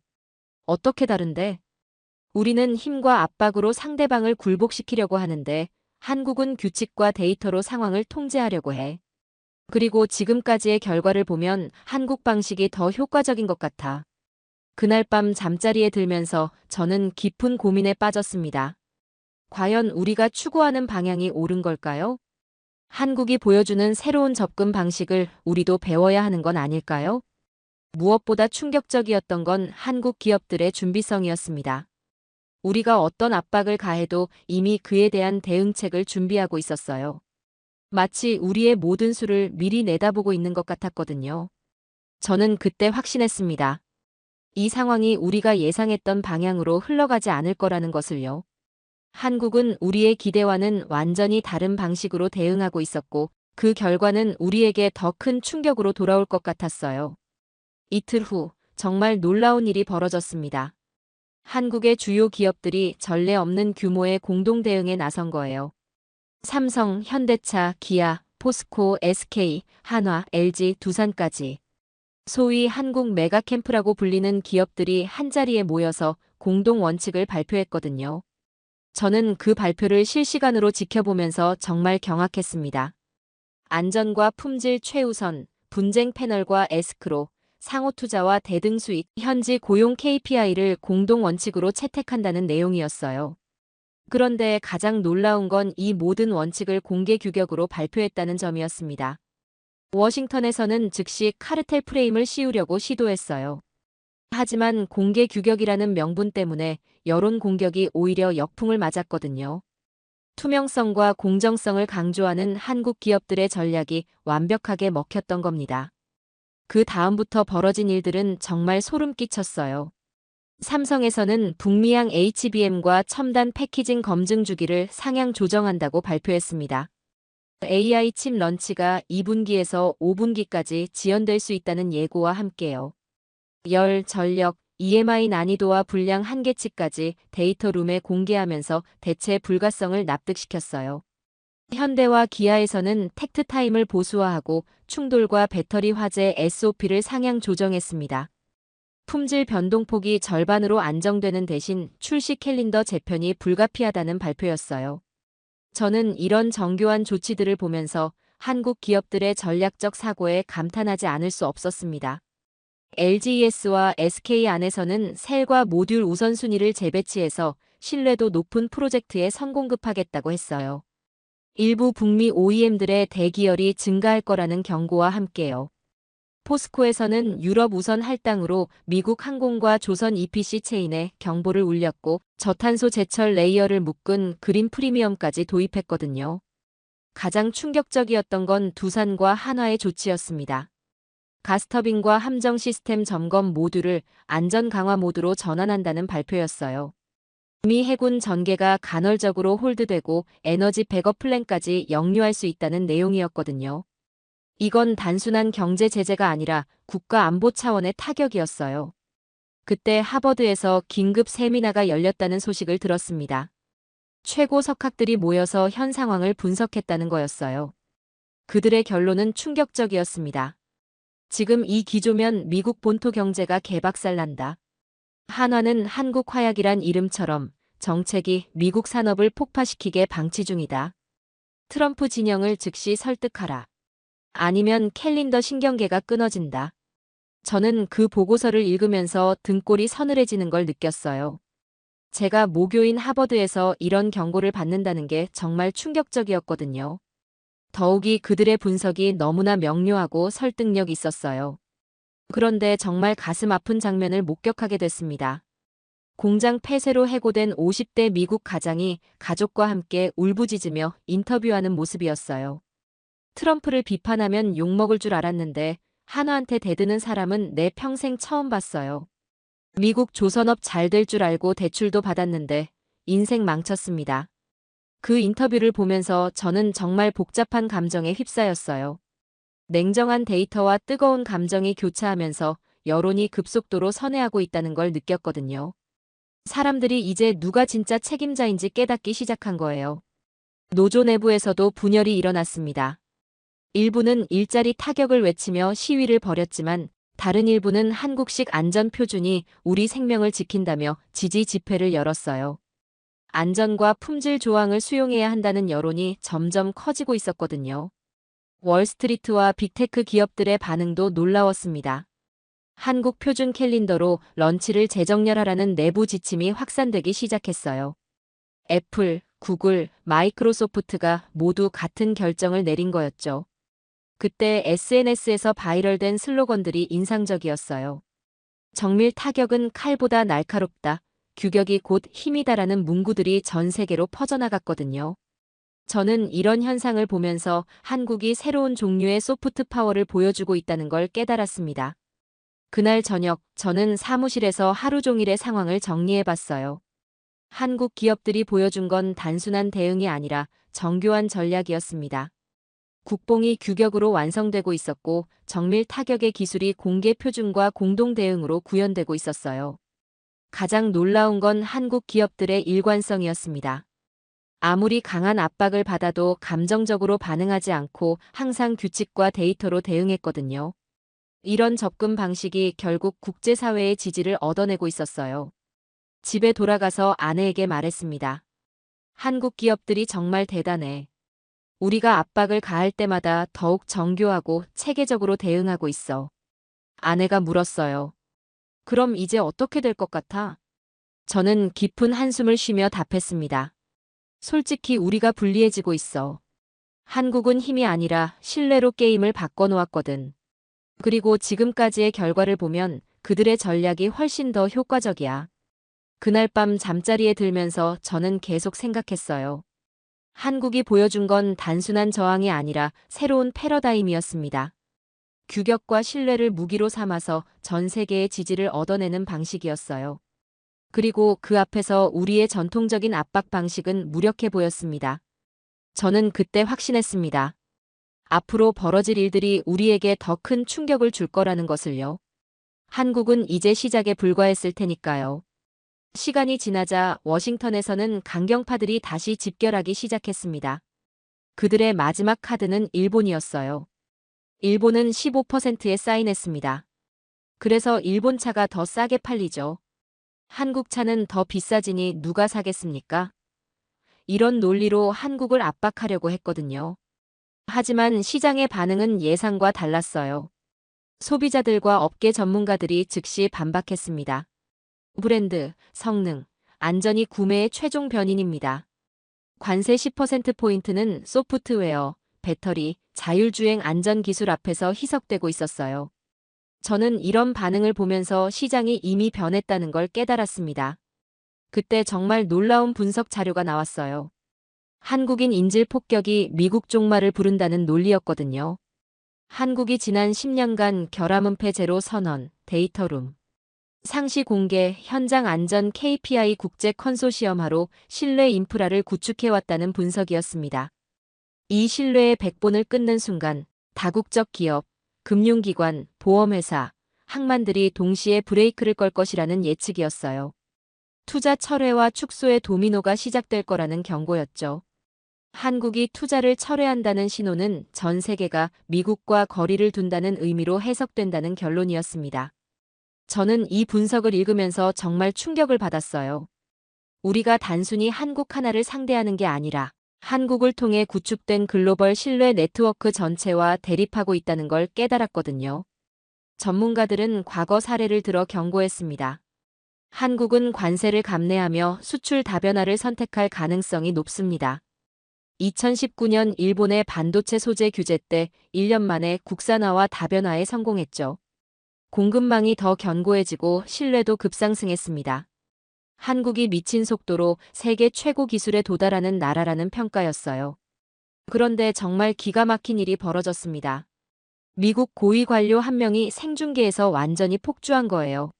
어떻게 다른데? 우리는 힘과 압박으로 상대방을 굴복시키려고 하는데 한국은 규칙과 데이터로 상황을 통제하려고 해. 그리고 지금까지의 결과를 보면 한국 방식이 더 효과적인 것 같아. 그날 밤 잠자리에 들면서 저는 깊은 고민에 빠졌습니다. 과연 우리가 추구하는 방향이 옳은 걸까요? 한국이 보여주는 새로운 접근 방식을 우리도 배워야 하는 건 아닐까요? 무엇보다 충격적이었던 건 한국 기업들의 준비성이었습니다. 우리가 어떤 압박을 가해도 이미 그에 대한 대응책을 준비하고 있었어요. 마치 우리의 모든 수를 미리 내다보고 있는 것 같았거든요. 저는 그때 확신했습니다. 이 상황이 우리가 예상했던 방향으로 흘러가지 않을 거라는 것을요. 한국은 우리의 기대와는 완전히 다른 방식으로 대응하고 있었고 그 결과는 우리에게 더 큰 충격으로 돌아올 것 같았어요. 이틀 후 정말 놀라운 일이 벌어졌습니다. 한국의 주요 기업들이 전례 없는 규모의 공동 대응에 나선 거예요. 삼성, 현대차, 기아, 포스코, SK, 한화, LG, 두산까지. 소위 한국 메가캠프라고 불리는 기업들이 한자리에 모여서 공동 원칙을 발표했거든요. 저는 그 발표를 실시간으로 지켜보면서 정말 경악했습니다. 안전과 품질 최우선, 분쟁 패널과 에스크로, 상호투자와 대등 수익, 현지 고용 KPI를 공동 원칙으로 채택한다는 내용이었어요. 그런데 가장 놀라운 건 이 모든 원칙을 공개 규격으로 발표했다는 점이었습니다. 워싱턴에서는 즉시 카르텔 프레임을 씌우려고 시도했어요. 하지만 공개 규격이라는 명분 때문에 여론 공격이 오히려 역풍을 맞았거든요. 투명성과 공정성을 강조하는 한국 기업들의 전략이 완벽하게 먹혔던 겁니다. 그 다음부터 벌어진 일들은 정말 소름 끼쳤어요. 삼성에서는 북미향 HBM과 첨단 패키징 검증 주기를 상향 조정한다고 발표했습니다. AI 칩 런치가 2분기에서 5분기까지 지연될 수 있다는 예고와 함께요. 열, 전력, EMI 난이도와 분량 한계치까지 데이터룸에 공개하면서 대체 불가성을 납득시켰어요. 현대와 기아에서는 텍트타임을 보수화하고 충돌과 배터리 화재 SOP를 상향 조정했습니다. 품질 변동폭이 절반으로 안정되는 대신 출시 캘린더 재편이 불가피하다는 발표였어요. 저는 이런 정교한 조치들을 보면서 한국 기업들의 전략적 사고에 감탄하지 않을 수 없었습니다. LGES와 SK 안에서는 셀과 모듈 우선순위를 재배치해서 신뢰도 높은 프로젝트에 선공급하겠다고 했어요. 일부 북미 OEM들의 대기열이 증가할 거라는 경고와 함께요. 포스코에서는 유럽 우선 할당으로 미국 항공과 조선 EPC 체인에 경보를 울렸고 저탄소 제철 레이어를 묶은 그린 프리미엄까지 도입했거든요. 가장 충격적이었던 건 두산과 한화의 조치였습니다. 가스터빈과 함정 시스템 점검 모듈을 안전 강화 모드로 전환한다는 발표였어요. 미 해군 전개가 간헐적으로 홀드되고 에너지 백업 플랜까지 역류할 수 있다는 내용이었거든요. 이건 단순한 경제 제재가 아니라 국가 안보 차원의 타격이었어요. 그때 하버드에서 긴급 세미나가 열렸다는 소식을 들었습니다. 최고 석학들이 모여서 현 상황을 분석했다는 거였어요. 그들의 결론은 충격적이었습니다. 지금 이 기조면 미국 본토 경제가 개박살난다. 한화는 한국화약이란 이름처럼 정책이 미국 산업을 폭파시키게 방치 중이다. 트럼프 진영을 즉시 설득하라. 아니면 캘린더 신경계가 끊어진다. 저는 그 보고서를 읽으면서 등골이 서늘해지는 걸 느꼈어요. 제가 모교인 하버드에서 이런 경고를 받는다는 게 정말 충격적이었거든요. 더욱이 그들의 분석이 너무나 명료하고 설득력 있었어요. 그런데 정말 가슴 아픈 장면을 목격하게 됐습니다. 공장 폐쇄로 해고된 50대 미국 가장이 가족과 함께 울부짖으며 인터뷰하는 모습이었어요. 트럼프를 비판하면 욕먹을 줄 알았는데 한화한테 대드는 사람은 내 평생 처음 봤어요. 미국 조선업 잘 될 줄 알고 대출도 받았는데 인생 망쳤습니다. 그 인터뷰를 보면서 저는 정말 복잡한 감정에 휩싸였어요. 냉정한 데이터와 뜨거운 감정이 교차하면서 여론이 급속도로 선회하고 있다는 걸 느꼈거든요. 사람들이 이제 누가 진짜 책임자인지 깨닫기 시작한 거예요. 노조 내부에서도 분열이 일어났습니다. 일부는 일자리 타격을 외치며 시위를 벌였지만 다른 일부는 한국식 안전표준이 우리 생명을 지킨다며 지지 집회를 열었어요. 안전과 품질 조항을 수용해야 한다는 여론이 점점 커지고 있었거든요. 월스트리트와 빅테크 기업들의 반응도 놀라웠습니다. 한국 표준 캘린더로 런치를 재정렬하라는 내부 지침이 확산되기 시작했어요. 애플, 구글, 마이크로소프트가 모두 같은 결정을 내린 거였죠. 그때 SNS에서 바이럴된 슬로건들이 인상적이었어요. 정밀 타격은 칼보다 날카롭다. 규격이 곧 힘이다라는 문구들이 전 세계로 퍼져나갔거든요. 저는 이런 현상을 보면서 한국이 새로운 종류의 소프트 파워를 보여주고 있다는 걸 깨달았습니다. 그날 저녁 저는 사무실에서 하루 종일의 상황을 정리해봤어요. 한국 기업들이 보여준 건 단순한 대응이 아니라 정교한 전략이었습니다. 국뽕이 규격으로 완성되고 있었고 정밀 타격의 기술이 공개 표준과 공동 대응으로 구현되고 있었어요. 가장 놀라운 건 한국 기업들의 일관성이었습니다. 아무리 강한 압박을 받아도 감정적으로 반응하지 않고 항상 규칙과 데이터로 대응했거든요. 이런 접근 방식이 결국 국제사회의 지지를 얻어내고 있었어요. 집에 돌아가서 아내에게 말했습니다. 한국 기업들이 정말 대단해. 우리가 압박을 가할 때마다 더욱 정교하고 체계적으로 대응하고 있어. 아내가 물었어요. 그럼 이제 어떻게 될 것 같아? 저는 깊은 한숨을 쉬며 답했습니다. 솔직히 우리가 불리해지고 있어. 한국은 힘이 아니라 신뢰로 게임을 바꿔놓았거든. 그리고 지금까지의 결과를 보면 그들의 전략이 훨씬 더 효과적이야. 그날 밤 잠자리에 들면서 저는 계속 생각했어요. 한국이 보여준 건 단순한 저항이 아니라 새로운 패러다임이었습니다. 규격과 신뢰를 무기로 삼아서 전 세계의 지지를 얻어내는 방식이었어요. 그리고 그 앞에서 우리의 전통적인 압박 방식은 무력해 보였습니다. 저는 그때 확신했습니다. 앞으로 벌어질 일들이 우리에게 더 큰 충격을 줄 거라는 것을요. 한국은 이제 시작에 불과했을 테니까요. 시간이 지나자 워싱턴에서는 강경파들이 다시 집결하기 시작했습니다. 그들의 마지막 카드는 일본이었어요. 일본은 15%에 사인했습니다. 그래서 일본 차가 더 싸게 팔리죠. 한국 차는 더 비싸지니 누가 사겠습니까? 이런 논리로 한국을 압박하려고 했거든요. 하지만 시장의 반응은 예상과 달랐어요. 소비자들과 업계 전문가들이 즉시 반박했습니다. 브랜드, 성능, 안전이 구매의 최종 변인입니다. 관세 10%포인트는 소프트웨어, 배터리, 자율주행 안전기술 앞에서 희석되고 있었어요. 저는 이런 반응을 보면서 시장이 이미 변했다는 걸 깨달았습니다. 그때 정말 놀라운 분석 자료가 나왔어요. 한국인 인질 폭격이 미국 종말을 부른다는 논리였거든요. 한국이 지난 10년간 결함은폐 제로 선언, 데이터룸, 상시 공개, 현장 안전 KPI 국제 컨소시엄화로 신뢰 인프라를 구축해왔다는 분석이었습니다. 이 신뢰의 백본을 끊는 순간 다국적 기업, 금융기관, 보험회사, 항만들이 동시에 브레이크를 걸 것이라는 예측이었어요. 투자 철회와 축소의 도미노가 시작될 거라는 경고였죠. 한국이 투자를 철회한다는 신호는 전 세계가 미국과 거리를 둔다는 의미로 해석된다는 결론이었습니다. 저는 이 분석을 읽으면서 정말 충격을 받았어요. 우리가 단순히 한국 하나를 상대하는 게 아니라 한국을 통해 구축된 글로벌 신뢰 네트워크 전체와 대립하고 있다는 걸 깨달았거든요. 전문가들은 과거 사례를 들어 경고했습니다. 한국은 관세를 감내하며 수출 다변화를 선택할 가능성이 높습니다. 2019년 일본의 반도체 소재 규제 때 1년 만에 국산화와 다변화에 성공했죠. 공급망이 더 견고해지고 신뢰도 급상승했습니다. 한국이 미친 속도로 세계 최고 기술에 도달하는 나라라는 평가였어요. 그런데 정말 기가 막힌 일이 벌어졌습니다. 미국 고위 관료 한 명이 생중계에서 완전히 폭주한 거예요.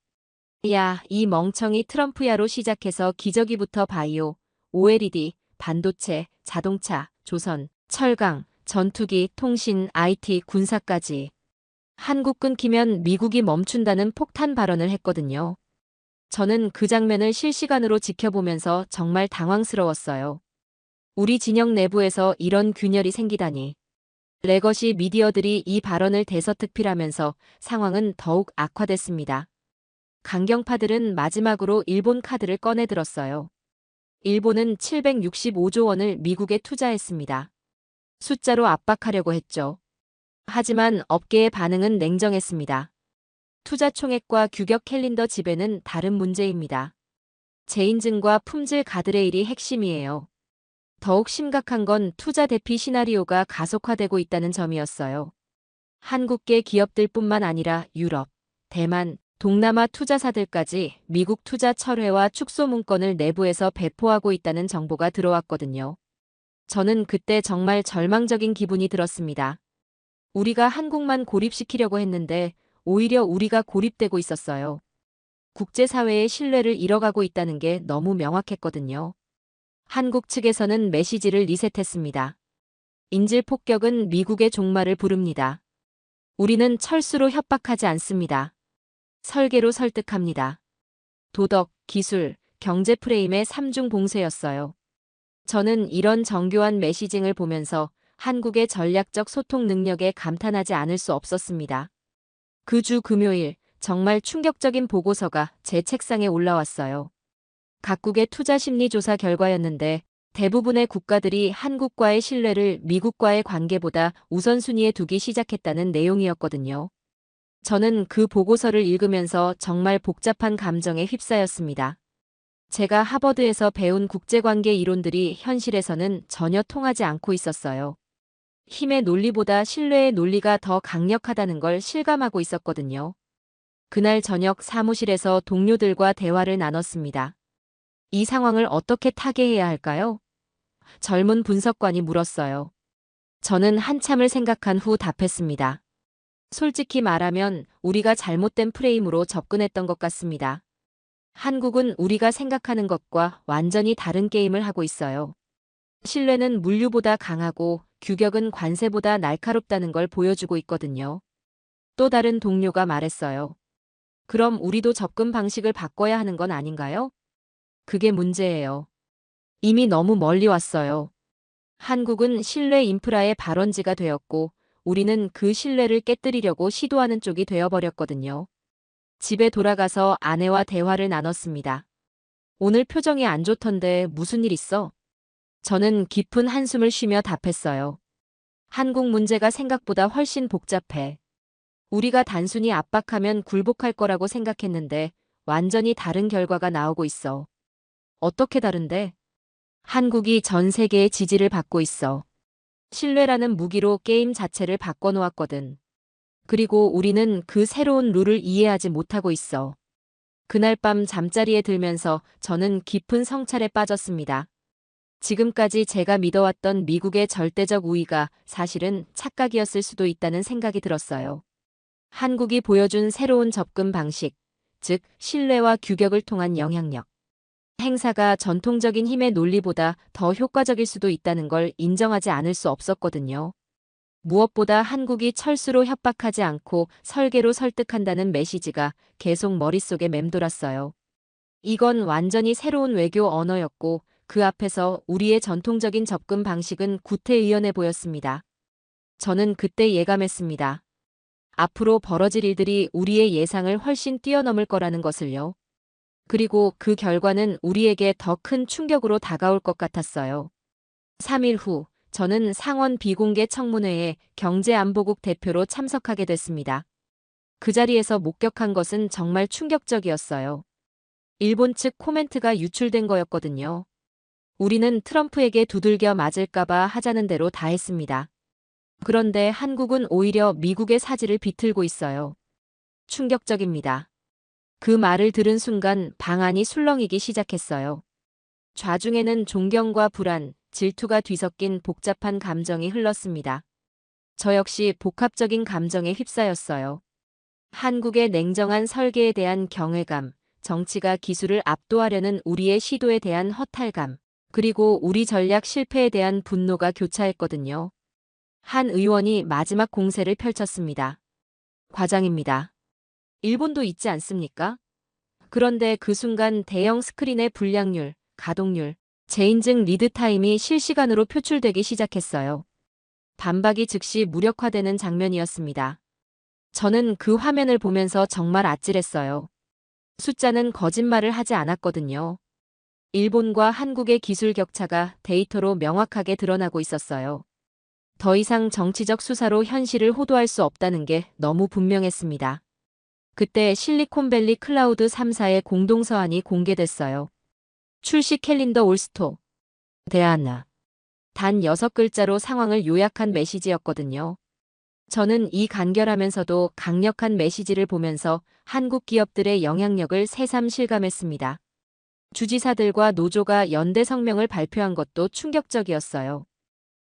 야, 이 멍청이 트럼프야로 시작해서 기저귀부터 바이오, OLED, 반도체, 자동차, 조선, 철강, 전투기, 통신, IT, 군사까지. 한국 끊기면 미국이 멈춘다는 폭탄 발언을 했거든요. 저는 그 장면을 실시간으로 지켜보면서 정말 당황스러웠어요. 우리 진영 내부에서 이런 균열이 생기다니. 레거시 미디어들이 이 발언을 대서특필하면서 상황은 더욱 악화됐습니다. 강경파들은 마지막으로 일본 카드를 꺼내들었어요. 일본은 765조 원을 미국에 투자했습니다. 숫자로 압박하려고 했죠. 하지만 업계의 반응은 냉정했습니다. 투자 총액과 규격 캘린더 지배는 다른 문제입니다. 재인증과 품질 가드레일이 핵심이에요. 더욱 심각한 건 투자 대피 시나리오가 가속화되고 있다는 점이었어요. 한국계 기업들뿐만 아니라 유럽, 대만, 동남아 투자사들까지 미국 투자 철회와 축소 문건을 내부에서 배포하고 있다는 정보가 들어왔거든요. 저는 그때 정말 절망적인 기분이 들었습니다. 우리가 한국만 고립시키려고 했는데 오히려 우리가 고립되고 있었어요. 국제사회의 신뢰를 잃어가고 있다는 게 너무 명확했거든요. 한국 측에서는 메시지를 리셋했습니다. 인질 폭격은 미국의 종말을 부릅니다. 우리는 철수로 협박하지 않습니다. 설계로 설득합니다. 도덕, 기술, 경제 프레임의 삼중 봉쇄였어요. 저는 이런 정교한 메시징을 보면서 한국의 전략적 소통 능력에 감탄하지 않을 수 없었습니다. 그 주 금요일, 정말 충격적인 보고서가 제 책상에 올라왔어요. 각국의 투자 심리 조사 결과였는데 대부분의 국가들이 한국과의 신뢰를 미국과의 관계보다 우선순위에 두기 시작했다는 내용이었거든요. 저는 그 보고서를 읽으면서 정말 복잡한 감정에 휩싸였습니다. 제가 하버드에서 배운 국제관계 이론들이 현실에서는 전혀 통하지 않고 있었어요. 힘의 논리보다 신뢰의 논리가 더 강력하다는 걸 실감하고 있었거든요. 그날 저녁 사무실에서 동료들과 대화를 나눴습니다. 이 상황을 어떻게 타개해야 할까요? 젊은 분석관이 물었어요. 저는 한참을 생각한 후 답했습니다. 솔직히 말하면 우리가 잘못된 프레임으로 접근했던 것 같습니다. 한국은 우리가 생각하는 것과 완전히 다른 게임을 하고 있어요. 신뢰는 물류보다 강하고 규격은 관세보다 날카롭다는 걸 보여주고 있거든요. 또 다른 동료가 말했어요. 그럼 우리도 접근 방식을 바꿔야 하는 건 아닌가요? 그게 문제예요. 이미 너무 멀리 왔어요. 한국은 신뢰 인프라의 발원지가 되었고 우리는 그 신뢰를 깨뜨리려고 시도하는 쪽이 되어버렸거든요. 집에 돌아가서 아내와 대화를 나눴습니다. 오늘 표정이 안 좋던데 무슨 일 있어? 저는 깊은 한숨을 쉬며 답했어요. 한국 문제가 생각보다 훨씬 복잡해. 우리가 단순히 압박하면 굴복할 거라고 생각했는데 완전히 다른 결과가 나오고 있어. 어떻게 다른데? 한국이 전 세계의 지지를 받고 있어. 신뢰라는 무기로 게임 자체를 바꿔놓았거든. 그리고 우리는 그 새로운 룰을 이해하지 못하고 있어. 그날 밤 잠자리에 들면서 저는 깊은 성찰에 빠졌습니다. 지금까지 제가 믿어왔던 미국의 절대적 우위가 사실은 착각이었을 수도 있다는 생각이 들었어요. 한국이 보여준 새로운 접근 방식, 즉 신뢰와 규격을 통한 영향력. 행사가 전통적인 힘의 논리보다 더 효과적일 수도 있다는 걸 인정하지 않을 수 없었거든요. 무엇보다 한국이 철수로 협박하지 않고 설계로 설득한다는 메시지가 계속 머릿속에 맴돌았어요. 이건 완전히 새로운 외교 언어였고 그 앞에서 우리의 전통적인 접근 방식은 구태의연해 보였습니다. 저는 그때 예감했습니다. 앞으로 벌어질 일들이 우리의 예상을 훨씬 뛰어넘을 거라는 것을요. 그리고 그 결과는 우리에게 더 큰 충격으로 다가올 것 같았어요. 3일 후, 저는 상원 비공개 청문회에 경제안보국 대표로 참석하게 됐습니다. 그 자리에서 목격한 것은 정말 충격적이었어요. 일본 측 코멘트가 유출된 거였거든요. 우리는 트럼프에게 두들겨 맞을까봐 하자는 대로 다 했습니다. 그런데 한국은 오히려 미국의 사지를 비틀고 있어요. 충격적입니다. 그 말을 들은 순간 방안이 술렁이기 시작했어요. 좌중에는 존경과 불안, 질투가 뒤섞인 복잡한 감정이 흘렀습니다. 저 역시 복합적인 감정에 휩싸였어요. 한국의 냉정한 설계에 대한 경외감, 정치가 기술을 압도하려는 우리의 시도에 대한 허탈감, 그리고 우리 전략 실패에 대한 분노가 교차했거든요. 한 의원이 마지막 공세를 펼쳤습니다. 과장입니다. 일본도 있지 않습니까? 그런데 그 순간 대형 스크린의 불량률, 가동률, 재인증 리드 타임이 실시간으로 표출되기 시작했어요. 반박이 즉시 무력화되는 장면이었습니다. 저는 그 화면을 보면서 정말 아찔했어요. 숫자는 거짓말을 하지 않았거든요. 일본과 한국의 기술 격차가 데이터로 명확하게 드러나고 있었어요. 더 이상 정치적 수사로 현실을 호도할 수 없다는 게 너무 분명했습니다. 그때 실리콘밸리 클라우드 3사의 공동서한이 공개됐어요. 출시 캘린더 올스토. 대안나. 단 6글자로 상황을 요약한 메시지였거든요. 저는 이 간결하면서도 강력한 메시지를 보면서 한국 기업들의 영향력을 새삼 실감했습니다. 주지사들과 노조가 연대 성명을 발표한 것도 충격적이었어요.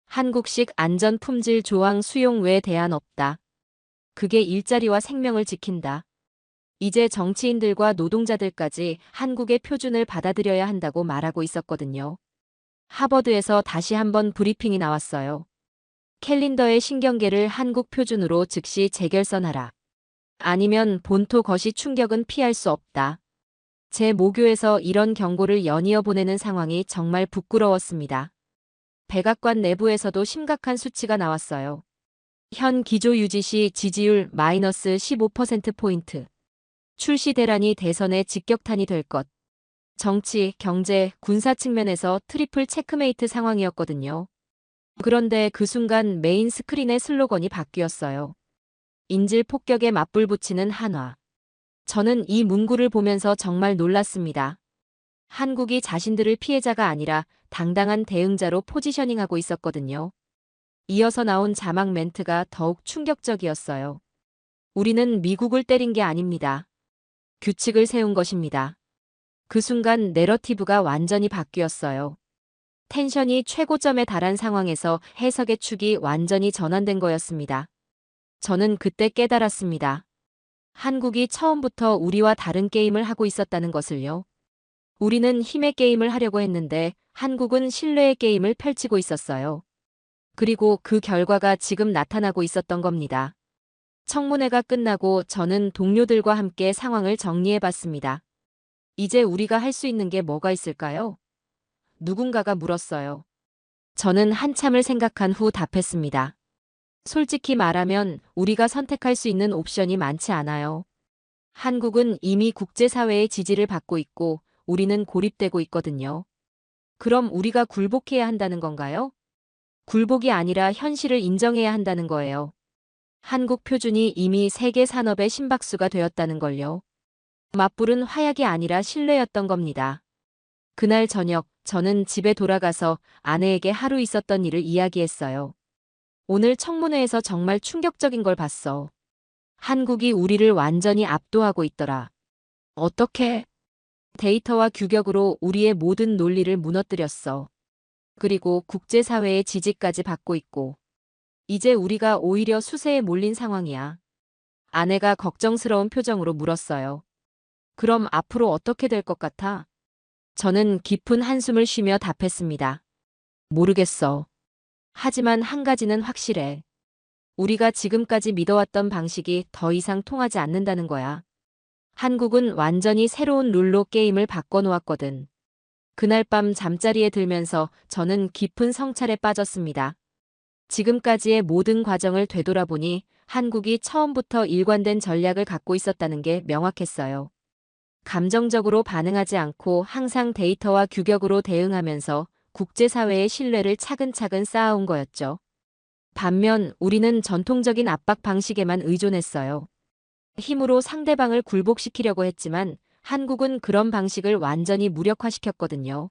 한국식 안전 품질 조항 수용 외 대안 없다. 그게 일자리와 생명을 지킨다. 이제 정치인들과 노동자들까지 한국의 표준을 받아들여야 한다고 말하고 있었거든요. 하버드에서 다시 한번 브리핑이 나왔어요. 캘린더의 신경계를 한국 표준으로 즉시 재결선하라. 아니면 본토 거시 충격은 피할 수 없다. 제 모교에서 이런 경고를 연이어 보내는 상황이 정말 부끄러웠습니다. 백악관 내부에서도 심각한 수치가 나왔어요. 현 기조 유지 시 지지율 마이너스 15%포인트. 출시 대란이 대선의 직격탄이 될 것. 정치, 경제, 군사 측면에서 트리플 체크메이트 상황이었거든요. 그런데 그 순간 메인 스크린의 슬로건이 바뀌었어요. 인질 폭격에 맞불 붙이는 한화. 저는 이 문구를 보면서 정말 놀랐습니다. 한국이 자신들을 피해자가 아니라 당당한 대응자로 포지셔닝하고 있었거든요. 이어서 나온 자막 멘트가 더욱 충격적이었어요. 우리는 미국을 때린 게 아닙니다. 규칙을 세운 것입니다. 그 순간 내러티브가 완전히 바뀌었어요. 텐션이 최고점에 달한 상황에서 해석의 축이 완전히 전환된 거였습니다. 저는 그때 깨달았습니다. 한국이 처음부터 우리와 다른 게임을 하고 있었다는 것을요. 우리는 힘의 게임을 하려고 했는데 한국은 신뢰의 게임을 펼치고 있었어요. 그리고 그 결과가 지금 나타나고 있었던 겁니다. 청문회가 끝나고 저는 동료들과 함께 상황을 정리해봤습니다. 이제 우리가 할 수 있는 게 뭐가 있을까요? 누군가가 물었어요. 저는 한참을 생각한 후 답했습니다. 솔직히 말하면 우리가 선택할 수 있는 옵션이 많지 않아요. 한국은 이미 국제사회의 지지를 받고 있고 우리는 고립되고 있거든요. 그럼 우리가 굴복해야 한다는 건가요? 굴복이 아니라 현실을 인정해야 한다는 거예요. 한국 표준이 이미 세계 산업의 심박수가 되었다는 걸요. 맞불은 화약이 아니라 신뢰였던 겁니다. 그날 저녁 저는 집에 돌아가서 아내에게 하루 있었던 일을 이야기했어요. 오늘 청문회에서 정말 충격적인 걸 봤어. 한국이 우리를 완전히 압도하고 있더라. 어떻게? 데이터와 규격으로 우리의 모든 논리를 무너뜨렸어. 그리고 국제사회의 지지까지 받고 있고. 이제 우리가 오히려 수세에 몰린 상황이야. 아내가 걱정스러운 표정으로 물었어요. 그럼 앞으로 어떻게 될 것 같아? 저는 깊은 한숨을 쉬며 답했습니다. 모르겠어. 하지만 한 가지는 확실해. 우리가 지금까지 믿어왔던 방식이 더 이상 통하지 않는다는 거야. 한국은 완전히 새로운 룰로 게임을 바꿔놓았거든. 그날 밤 잠자리에 들면서 저는 깊은 성찰에 빠졌습니다. 지금까지의 모든 과정을 되돌아보니 한국이 처음부터 일관된 전략을 갖고 있었다는 게 명확했어요. 감정적으로 반응하지 않고 항상 데이터와 규격으로 대응하면서 국제사회의 신뢰를 차근차근 쌓아온 거였죠. 반면 우리는 전통적인 압박 방식에만 의존했어요. 힘으로 상대방을 굴복시키려고 했지만 한국은 그런 방식을 완전히 무력화시켰거든요.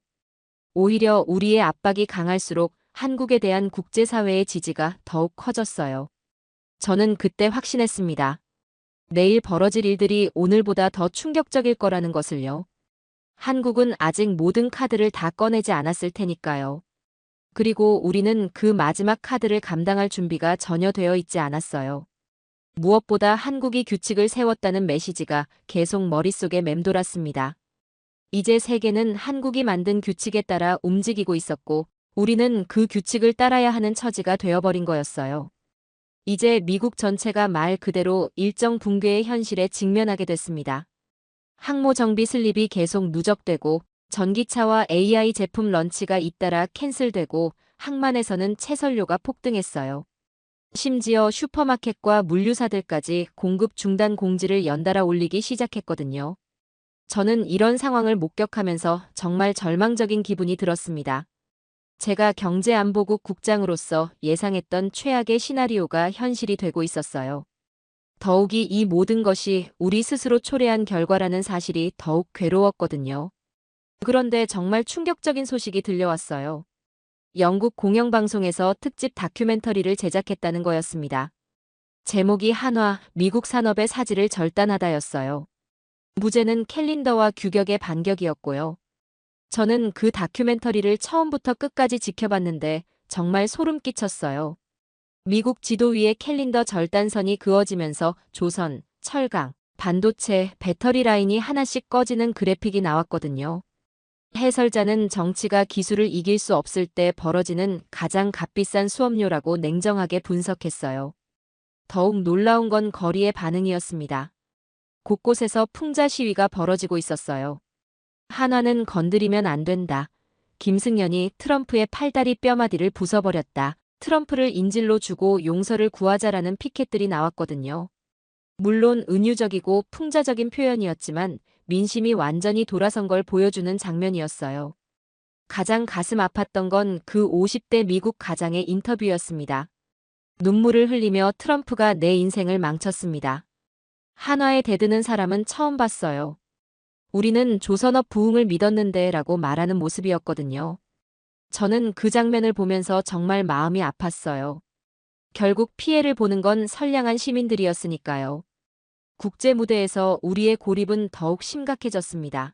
오히려 우리의 압박이 강할수록 한국에 대한 국제사회의 지지가 더욱 커졌어요. 저는 그때 확신했습니다. 내일 벌어질 일들이 오늘보다 더 충격적일 거라는 것을요. 한국은 아직 모든 카드를 다 꺼내지 않았을 테니까요. 그리고 우리는 그 마지막 카드를 감당할 준비가 전혀 되어 있지 않았어요. 무엇보다 한국이 규칙을 세웠다는 메시지가 계속 머릿속에 맴돌았습니다. 이제 세계는 한국이 만든 규칙에 따라 움직이고 있었고, 우리는 그 규칙을 따라야 하는 처지가 되어버린 거였어요. 이제 미국 전체가 말 그대로 일정 붕괴의 현실에 직면하게 됐습니다. 항모 정비 슬립이 계속 누적되고 전기차와 AI 제품 런치가 잇따라 캔슬되고 항만에서는 채설료가 폭등했어요. 심지어 슈퍼마켓과 물류사들까지 공급 중단 공지를 연달아 올리기 시작했거든요. 저는 이런 상황을 목격하면서 정말 절망적인 기분이 들었습니다. 제가 경제안보국 국장으로서 예상했던 최악의 시나리오가 현실이 되고 있었어요. 더욱이 이 모든 것이 우리 스스로 초래한 결과라는 사실이 더욱 괴로웠거든요. 그런데 정말 충격적인 소식이 들려왔어요. 영국 공영방송에서 특집 다큐멘터리를 제작했다는 거였습니다. 제목이 한화, 미국 산업의 사지를 절단하다였어요. 부제는 캘린더와 규격의 반격이었고요. 저는 그 다큐멘터리를 처음부터 끝까지 지켜봤는데 정말 소름 끼쳤어요. 미국 지도 위에 캘린더 절단선이 그어지면서 조선, 철강, 반도체, 배터리 라인이 하나씩 꺼지는 그래픽이 나왔거든요. 해설자는 정치가 기술을 이길 수 없을 때 벌어지는 가장 값비싼 수업료라고 냉정하게 분석했어요. 더욱 놀라운 건 거리의 반응이었습니다. 곳곳에서 풍자 시위가 벌어지고 있었어요. 한화는 건드리면 안 된다. 김승연이 트럼프의 팔다리 뼈마디를 부숴버렸다. 트럼프를 인질로 주고 용서를 구하자라는 피켓들이 나왔거든요. 물론 은유적이고 풍자적인 표현이었지만 민심이 완전히 돌아선 걸 보여주는 장면이었어요. 가장 가슴 아팠던 건 그 50대 미국 가장의 인터뷰였습니다. 눈물을 흘리며 트럼프가 내 인생을 망쳤습니다. 한화에 대드는 사람은 처음 봤어요. 우리는 조선업 부흥을 믿었는데 라고 말하는 모습이었거든요. 저는 그 장면을 보면서 정말 마음이 아팠어요. 결국 피해를 보는 건 선량한 시민들이었으니까요. 국제 무대에서 우리의 고립은 더욱 심각해졌습니다.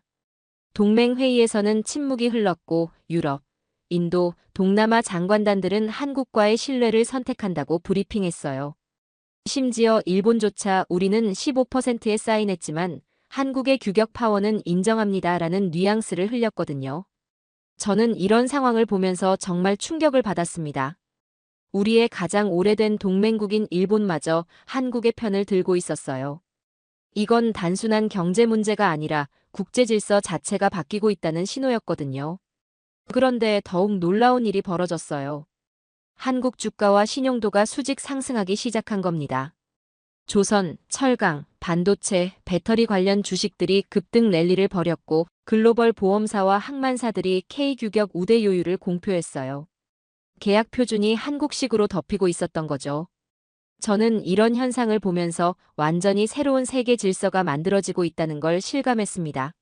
동맹회의에서는 침묵이 흘렀고 유럽, 인도, 동남아 장관단들은 한국과의 신뢰를 선택한다고 브리핑했어요. 심지어 일본조차 우리는 15%에 사인했지만 한국의 규격 파워는 인정합니다라는 뉘앙스를 흘렸거든요. 저는 이런 상황을 보면서 정말 충격을 받았습니다. 우리의 가장 오래된 동맹국인 일본마저 한국의 편을 들고 있었어요. 이건 단순한 경제 문제가 아니라 국제 질서 자체가 바뀌고 있다는 신호였거든요. 그런데 더욱 놀라운 일이 벌어졌어요. 한국 주가와 신용도가 수직 상승하기 시작한 겁니다. 조선, 철강, 반도체, 배터리 관련 주식들이 급등 랠리를 벌였고 글로벌 보험사와 항만사들이 K규격 우대 요율을 공표했어요. 계약 표준이 한국식으로 덮이고 있었던 거죠. 저는 이런 현상을 보면서 완전히 새로운 세계 질서가 만들어지고 있다는 걸 실감했습니다.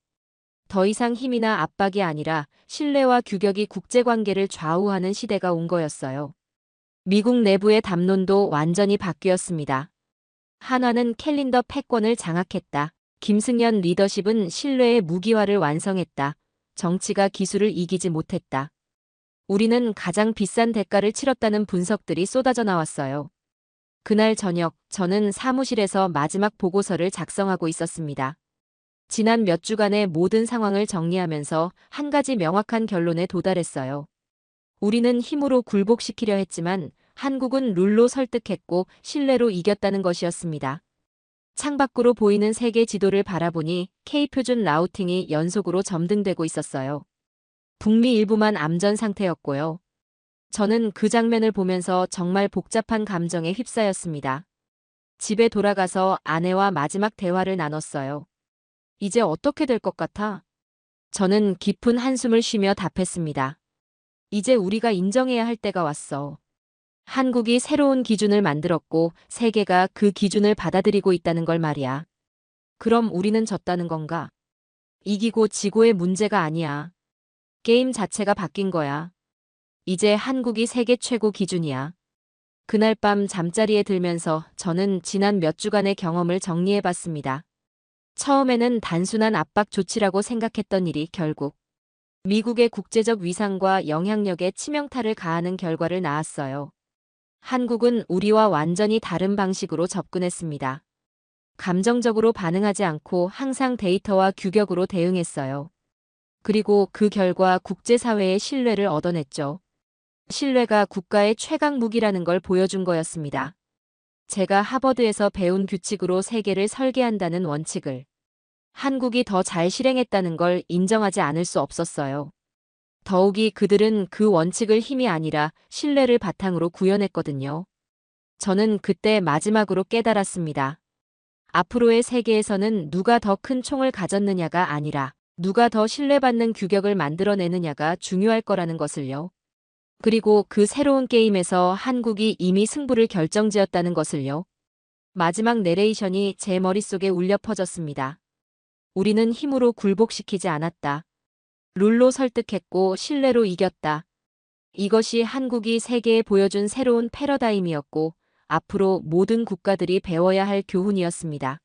더 이상 힘이나 압박이 아니라 신뢰와 규격이 국제관계를 좌우하는 시대가 온 거였어요. 미국 내부의 담론도 완전히 바뀌었습니다. 한화는 캘린더 패권을 장악했다. 김승연 리더십은 신뢰의 무기화를 완성했다. 정치가 기술을 이기지 못했다. 우리는 가장 비싼 대가를 치렀다는 분석들이 쏟아져 나왔어요. 그날 저녁, 저는 사무실에서 마지막 보고서를 작성하고 있었습니다. 지난 몇 주간의 모든 상황을 정리하면서 한 가지 명확한 결론에 도달했어요. 우리는 힘으로 굴복시키려 했지만 한국은 룰로 설득했고 신뢰로 이겼다는 것이었습니다. 창밖으로 보이는 세계 지도를 바라보니 K표준 라우팅이 연속으로 점등되고 있었어요. 북미 일부만 암전 상태였고요. 저는 그 장면을 보면서 정말 복잡한 감정에 휩싸였습니다. 집에 돌아가서 아내와 마지막 대화를 나눴어요. 이제 어떻게 될 것 같아? 저는 깊은 한숨을 쉬며 답했습니다. 이제 우리가 인정해야 할 때가 왔어. 한국이 새로운 기준을 만들었고 세계가 그 기준을 받아들이고 있다는 걸 말이야. 그럼 우리는 졌다는 건가? 이기고 지고의 문제가 아니야. 게임 자체가 바뀐 거야. 이제 한국이 세계 최고 기준이야. 그날 밤 잠자리에 들면서 저는 지난 몇 주간의 경험을 정리해봤습니다. 처음에는 단순한 압박 조치라고 생각했던 일이 결국 미국의 국제적 위상과 영향력에 치명타를 가하는 결과를 낳았어요. 한국은 우리와 완전히 다른 방식으로 접근했습니다. 감정적으로 반응하지 않고 항상 데이터와 규격으로 대응했어요. 그리고 그 결과 국제사회의 신뢰를 얻어냈죠. 신뢰가 국가의 최강 무기라는 걸 보여준 거였습니다. 제가 하버드에서 배운 규칙으로 세계를 설계한다는 원칙을 한국이 더 잘 실행했다는 걸 인정하지 않을 수 없었어요. 더욱이 그들은 그 원칙을 힘이 아니라 신뢰를 바탕으로 구현했거든요. 저는 그때 마지막으로 깨달았습니다. 앞으로의 세계에서는 누가 더 큰 총을 가졌느냐가 아니라 누가 더 신뢰받는 규격을 만들어내느냐가 중요할 거라는 것을요. 그리고 그 새로운 게임에서 한국이 이미 승부를 결정지었다는 것을요. 마지막 내레이션이 제 머릿속에 울려 퍼졌습니다. 우리는 힘으로 굴복시키지 않았다. 룰로 설득했고 신뢰로 이겼다. 이것이 한국이 세계에 보여준 새로운 패러다임이었고 앞으로 모든 국가들이 배워야 할 교훈이었습니다.